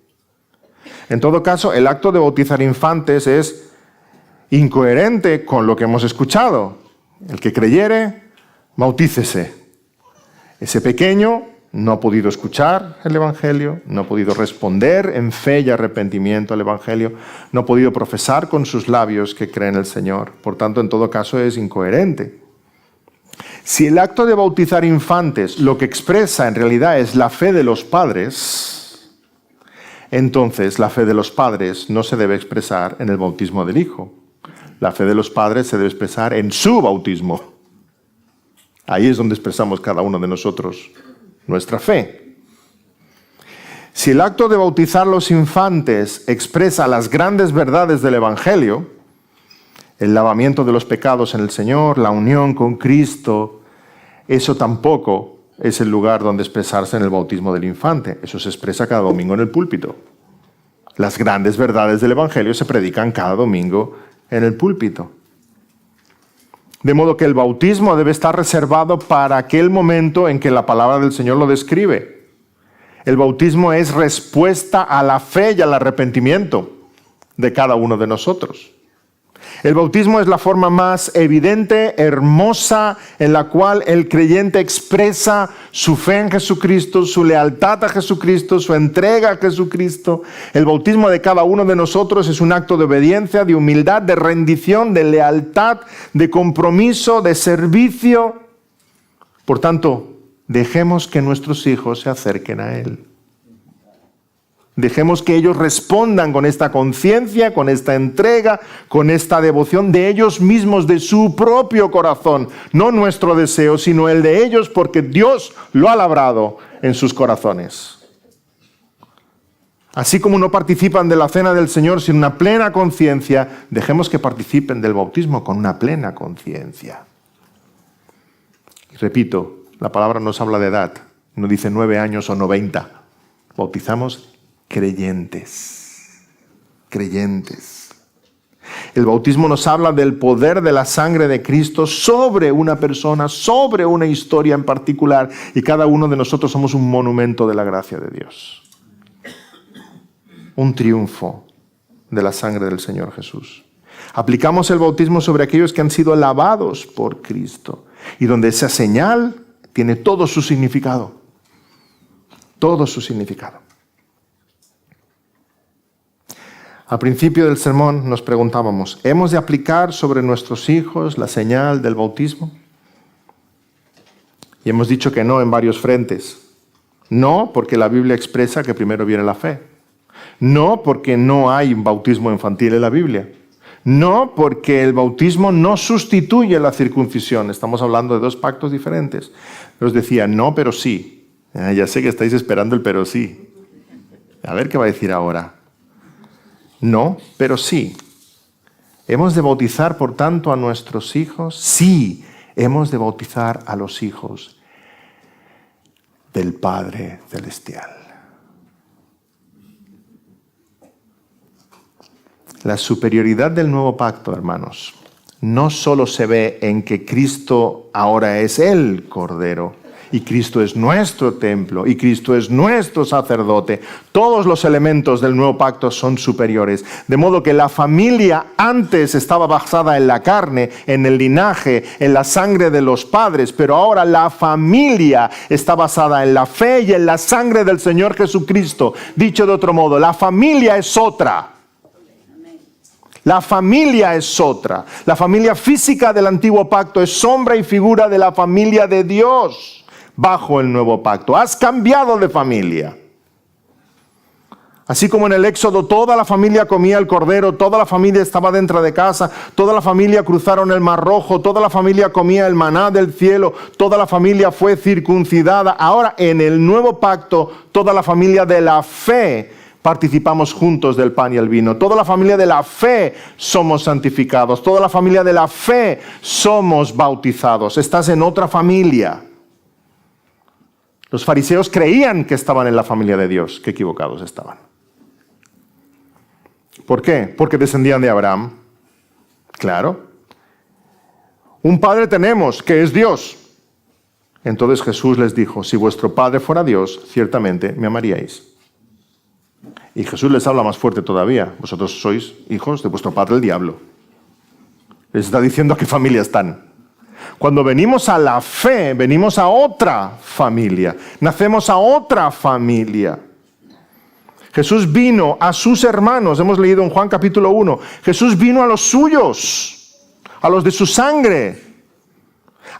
En todo caso, el acto de bautizar infantes es incoherente con lo que hemos escuchado. El que creyere, bautícese. Ese pequeño no ha podido escuchar el Evangelio, no ha podido responder en fe y arrepentimiento al Evangelio, no ha podido profesar con sus labios que cree en el Señor. Por tanto, en todo caso es incoherente. Si el acto de bautizar infantes lo que expresa en realidad es la fe de los padres, entonces la fe de los padres no se debe expresar en el bautismo del Hijo. La fe de los padres se debe expresar en su bautismo. Ahí es donde expresamos cada uno de nosotros nuestra fe. Si el acto de bautizar los infantes expresa las grandes verdades del Evangelio, el lavamiento de los pecados en el Señor, la unión con Cristo, eso tampoco es el lugar donde expresarse en el bautismo del infante. Eso se expresa cada domingo en el púlpito. Las grandes verdades del Evangelio se predican cada domingo en el púlpito. De modo que el bautismo debe estar reservado para aquel momento en que la palabra del Señor lo describe. El bautismo es respuesta a la fe y al arrepentimiento de cada uno de nosotros. El bautismo es la forma más evidente, hermosa, en la cual el creyente expresa su fe en Jesucristo, su lealtad a Jesucristo, su entrega a Jesucristo. El bautismo de cada uno de nosotros es un acto de obediencia, de humildad, de rendición, de lealtad, de compromiso, de servicio. Por tanto, dejemos que nuestros hijos se acerquen a Él. Dejemos que ellos respondan con esta conciencia, con esta entrega, con esta devoción de ellos mismos, de su propio corazón. No nuestro deseo, sino el de ellos, porque Dios lo ha labrado en sus corazones. Así como no participan de la cena del Señor sin una plena conciencia, dejemos que participen del bautismo con una plena conciencia. Y repito, la palabra nos habla de edad, no dice 9 años o 90. Bautizamos creyentes. El bautismo nos habla del poder de la sangre de Cristo sobre una persona, sobre una historia en particular, y cada uno de nosotros somos un monumento de la gracia de Dios. Un triunfo de la sangre del Señor Jesús. Aplicamos el bautismo sobre aquellos que han sido lavados por Cristo, y donde esa señal tiene todo su significado. Todo su significado. Al principio del sermón nos preguntábamos, ¿hemos de aplicar sobre nuestros hijos la señal del bautismo? Y hemos dicho que no en varios frentes. No, porque la Biblia expresa que primero viene la fe. No, porque no hay bautismo infantil en la Biblia. No, porque el bautismo no sustituye la circuncisión. Estamos hablando de 2 pactos diferentes. Os decía, no, pero sí. Ya sé que estáis esperando el pero sí. A ver qué va a decir ahora. No, pero sí. ¿Hemos de bautizar, por tanto, a nuestros hijos? Sí, hemos de bautizar a los hijos del Padre Celestial. La superioridad del nuevo pacto, hermanos, no solo se ve en que Cristo ahora es el Cordero, y Cristo es nuestro templo, y Cristo es nuestro sacerdote. Todos los elementos del nuevo pacto son superiores. De modo que la familia antes estaba basada en la carne, en el linaje, en la sangre de los padres, pero ahora la familia está basada en la fe y en la sangre del Señor Jesucristo. Dicho de otro modo, la familia es otra. La familia es otra. La familia física del antiguo pacto es sombra y figura de la familia de Dios bajo el nuevo pacto. Has cambiado de familia. Así como en el Éxodo toda la familia comía el cordero, toda la familia estaba dentro de casa, toda la familia cruzaron el Mar Rojo, toda la familia comía el maná del cielo, toda la familia fue circuncidada. Ahora en el nuevo pacto, toda la familia de la fe participamos juntos del pan y el vino. Toda la familia de la fe somos santificados. Toda la familia de la fe somos bautizados. Estás en otra familia. Los fariseos creían que estaban en la familia de Dios. Qué equivocados estaban. ¿Por qué? Porque descendían de Abraham. Claro. Un padre tenemos, que es Dios. Entonces Jesús les dijo, si vuestro padre fuera Dios, ciertamente me amaríais. Y Jesús les habla más fuerte todavía. Vosotros sois hijos de vuestro padre el diablo. Les está diciendo a qué familia están. Cuando venimos a la fe, venimos a otra familia. Nacemos a otra familia. Jesús vino a sus hermanos, hemos leído en Juan capítulo 1, Jesús vino a los suyos, a los de su sangre.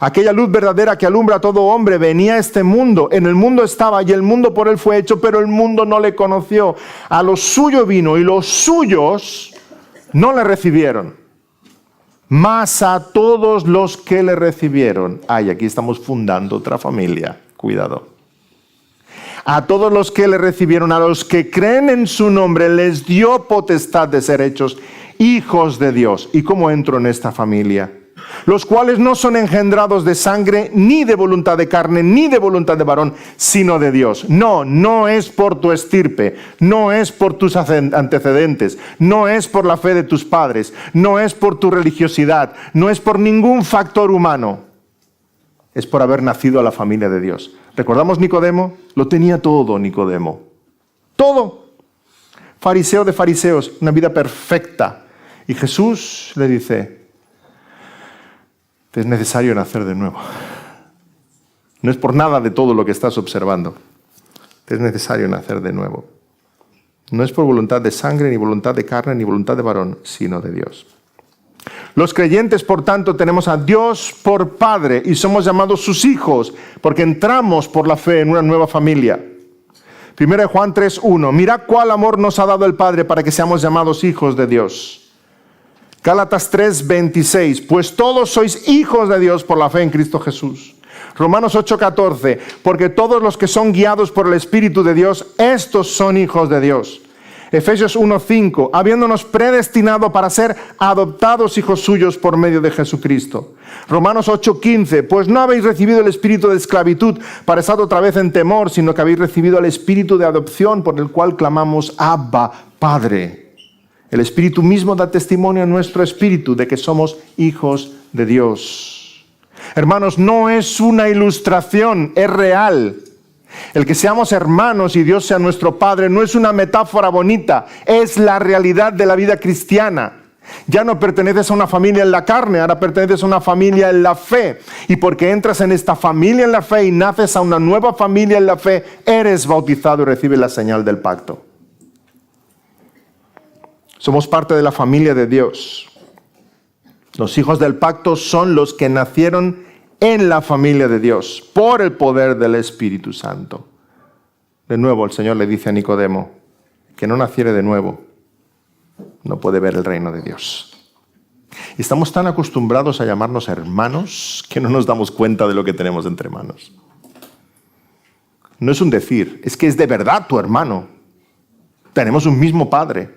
Aquella luz verdadera que alumbra a todo hombre venía a este mundo, en el mundo estaba y el mundo por él fue hecho, pero el mundo no le conoció. A los suyos vino y los suyos no le recibieron. Mas a todos los que le recibieron, aquí estamos fundando otra familia, cuidado. A todos los que le recibieron, a los que creen en su nombre, les dio potestad de ser hechos hijos de Dios. ¿Y cómo entro en esta familia? Los cuales no son engendrados de sangre, ni de voluntad de carne, ni de voluntad de varón, sino de Dios. No es por tu estirpe, no es por tus antecedentes, no es por la fe de tus padres, no es por tu religiosidad, no es por ningún factor humano. Es por haber nacido a la familia de Dios. ¿Recordamos Nicodemo? Lo tenía todo Nicodemo. Todo. Fariseo de fariseos, una vida perfecta. Y Jesús le dice, es necesario nacer de nuevo. No es por nada de todo lo que estás observando. Es necesario nacer de nuevo. No es por voluntad de sangre, ni voluntad de carne, ni voluntad de varón, sino de Dios. Los creyentes, por tanto, tenemos a Dios por Padre y somos llamados sus hijos porque entramos por la fe en una nueva familia. 1 Juan 3:1. Mirad cuál amor nos ha dado el Padre para que seamos llamados hijos de Dios. Gálatas 3:26. Pues todos sois hijos de Dios por la fe en Cristo Jesús. Romanos 8:14. Porque todos los que son guiados por el Espíritu de Dios, estos son hijos de Dios. Efesios 1:5, habiéndonos predestinado para ser adoptados hijos suyos por medio de Jesucristo. Romanos 8:15, pues no habéis recibido el espíritu de esclavitud para estar otra vez en temor, sino que habéis recibido el espíritu de adopción por el cual clamamos Abba, Padre. El Espíritu mismo da testimonio a nuestro espíritu de que somos hijos de Dios. Hermanos, no es una ilustración, es real. El que seamos hermanos y Dios sea nuestro Padre no es una metáfora bonita, es la realidad de la vida cristiana. Ya no perteneces a una familia en la carne, ahora perteneces a una familia en la fe. Y porque entras en esta familia en la fe y naces a una nueva familia en la fe, eres bautizado y recibes la señal del pacto. Somos parte de la familia de Dios. Los hijos del pacto son los que nacieron en la familia de Dios, por el poder del Espíritu Santo. De nuevo el Señor le dice a Nicodemo, que no naciere de nuevo, no puede ver el reino de Dios. Y estamos tan acostumbrados a llamarnos hermanos, que no nos damos cuenta de lo que tenemos entre manos. No es un decir, es que es de verdad tu hermano. Tenemos un mismo padre,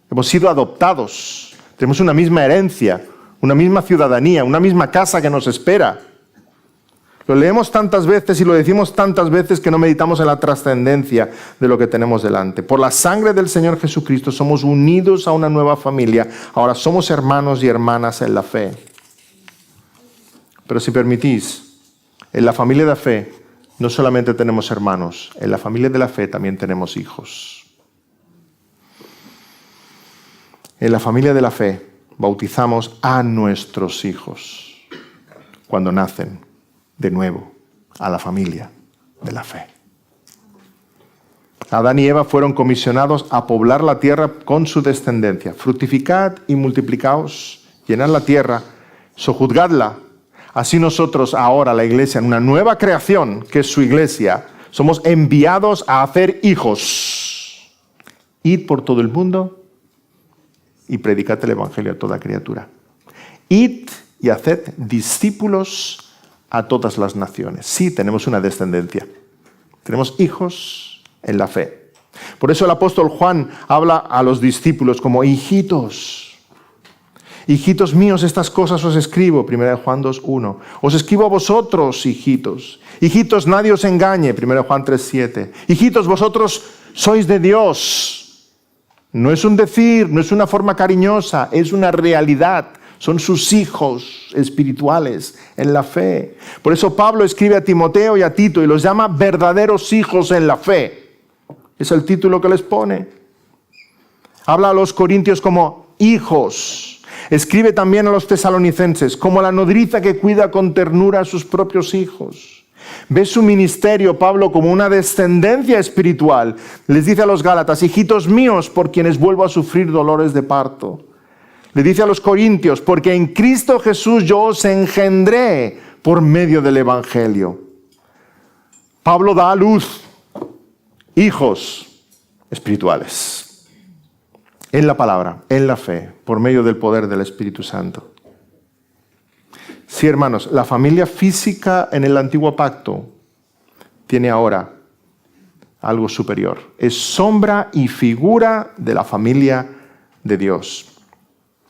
hemos sido adoptados, tenemos una misma herencia, una misma ciudadanía, una misma casa que nos espera. Lo leemos tantas veces y lo decimos tantas veces que no meditamos en la trascendencia de lo que tenemos delante. Por la sangre del Señor Jesucristo somos unidos a una nueva familia. Ahora somos hermanos y hermanas en la fe. Pero si permitís, en la familia de la fe no solamente tenemos hermanos, en la familia de la fe también tenemos hijos. En la familia de la fe bautizamos a nuestros hijos cuando nacen de nuevo a la familia de la fe. Adán y Eva fueron comisionados a poblar la tierra con su descendencia. Fructificad y multiplicaos, llenad la tierra, sojuzgadla. Así nosotros ahora, la iglesia, en una nueva creación, que es su iglesia, somos enviados a hacer hijos. Id por todo el mundo y predicad el Evangelio a toda criatura. Id y haced discípulos a todas las naciones. Sí, tenemos una descendencia. Tenemos hijos en la fe. Por eso el apóstol Juan habla a los discípulos como hijitos. Hijitos míos, estas cosas os escribo, 1 Juan 2:1. Os escribo a vosotros, hijitos. Hijitos, nadie os engañe, 1 Juan 3:7. Hijitos, vosotros sois de Dios. No es un decir, no es una forma cariñosa, es una realidad. Son sus hijos espirituales en la fe. Por eso Pablo escribe a Timoteo y a Tito y los llama verdaderos hijos en la fe. Es el título que les pone. Habla a los corintios como hijos. Escribe también a los tesalonicenses como la nodriza que cuida con ternura a sus propios hijos. Ve su ministerio, Pablo, como una descendencia espiritual. Les dice a los Gálatas, hijitos míos, por quienes vuelvo a sufrir dolores de parto. Le dice a los corintios, porque en Cristo Jesús yo os engendré por medio del Evangelio. Pablo da a luz hijos espirituales. En la palabra, en la fe, por medio del poder del Espíritu Santo. Sí, hermanos, la familia física en el antiguo pacto tiene ahora algo superior. Es sombra y figura de la familia de Dios.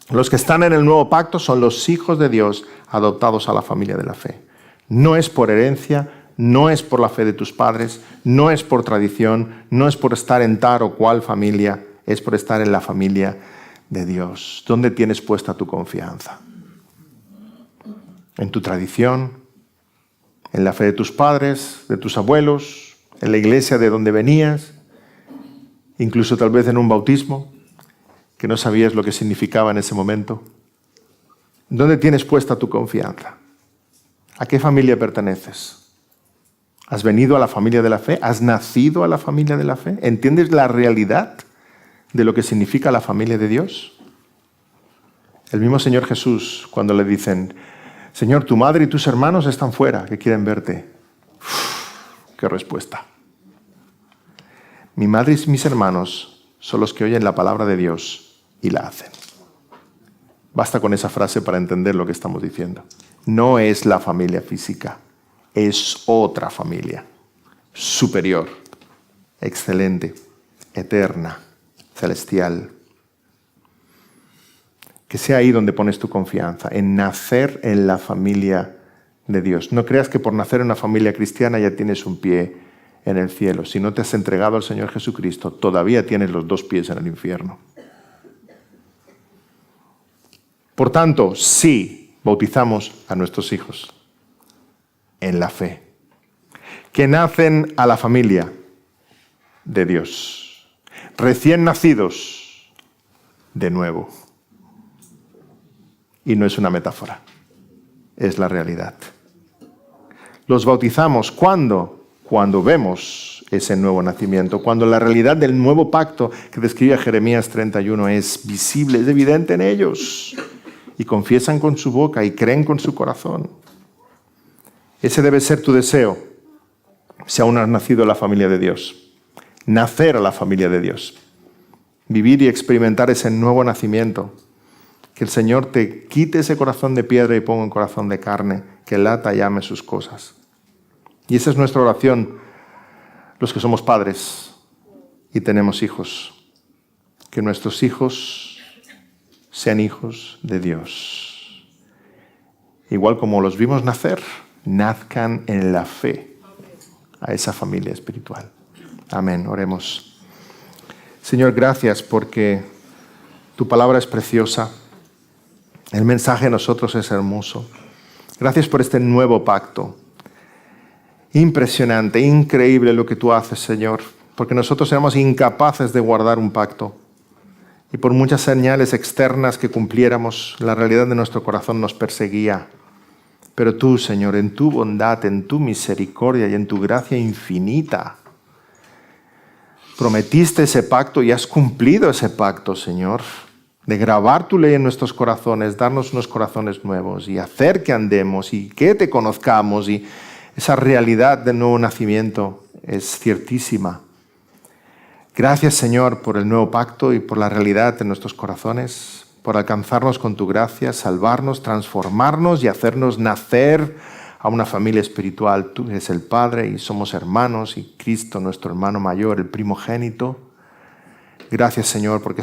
Los que están en el nuevo pacto son los hijos de Dios adoptados a la familia de la fe. No es por herencia, no es por la fe de tus padres, no es por tradición, no es por estar en tal o cual familia, es por estar en la familia de Dios. ¿Dónde tienes puesta tu confianza? ¿En tu tradición? ¿En la fe de tus padres, de tus abuelos? ¿En la iglesia de donde venías? Incluso tal vez en un bautismo que no sabías lo que significaba en ese momento. ¿Dónde tienes puesta tu confianza? ¿A qué familia perteneces? ¿Has venido a la familia de la fe? ¿Has nacido a la familia de la fe? ¿Entiendes la realidad de lo que significa la familia de Dios? El mismo Señor Jesús, cuando le dicen, Señor, tu madre y tus hermanos están fuera, que quieren verte. ¡Qué respuesta! Mi madre y mis hermanos son los que oyen la palabra de Dios y la hacen. Basta con esa frase para entender lo que estamos diciendo. No es la familia física, es otra familia, superior, excelente, eterna, celestial. Que sea ahí donde pones tu confianza, en nacer en la familia de Dios. No creas que por nacer en una familia cristiana ya tienes un pie en el cielo. Si no te has entregado al Señor Jesucristo, todavía tienes los 2 pies en el infierno. Por tanto, sí, bautizamos a nuestros hijos en la fe, que nacen a la familia de Dios, recién nacidos de nuevo. Y no es una metáfora, es la realidad. Los bautizamos ¿cuándo? Cuando vemos ese nuevo nacimiento, cuando la realidad del nuevo pacto que describe Jeremías 31 es visible, es evidente en ellos, y confiesan con su boca y creen con su corazón. Ese debe ser tu deseo, si aún has nacido en la familia de Dios. Nacer a la familia de Dios. Vivir y experimentar ese nuevo nacimiento. Que el Señor te quite ese corazón de piedra y ponga un corazón de carne, que lata y ame sus cosas. Y esa es nuestra oración, los que somos padres y tenemos hijos. Que nuestros hijos sean hijos de Dios. Igual como los vimos nacer, nazcan en la fe a esa familia espiritual. Amén. Oremos. Señor, gracias porque tu palabra es preciosa. El mensaje a nosotros es hermoso. Gracias por este nuevo pacto. Impresionante, increíble lo que tú haces, Señor, porque nosotros éramos incapaces de guardar un pacto. Y por muchas señales externas que cumpliéramos, la realidad de nuestro corazón nos perseguía. Pero tú, Señor, en tu bondad, en tu misericordia y en tu gracia infinita, prometiste ese pacto y has cumplido ese pacto, Señor, de grabar tu ley en nuestros corazones, darnos unos corazones nuevos y hacer que andemos y que te conozcamos. Y esa realidad del nuevo nacimiento es ciertísima. Gracias, Señor, por el nuevo pacto y por la realidad en nuestros corazones, por alcanzarnos con tu gracia, salvarnos, transformarnos y hacernos nacer a una familia espiritual. Tú eres el Padre y somos hermanos, y Cristo, nuestro hermano mayor, el primogénito. Gracias, Señor, porque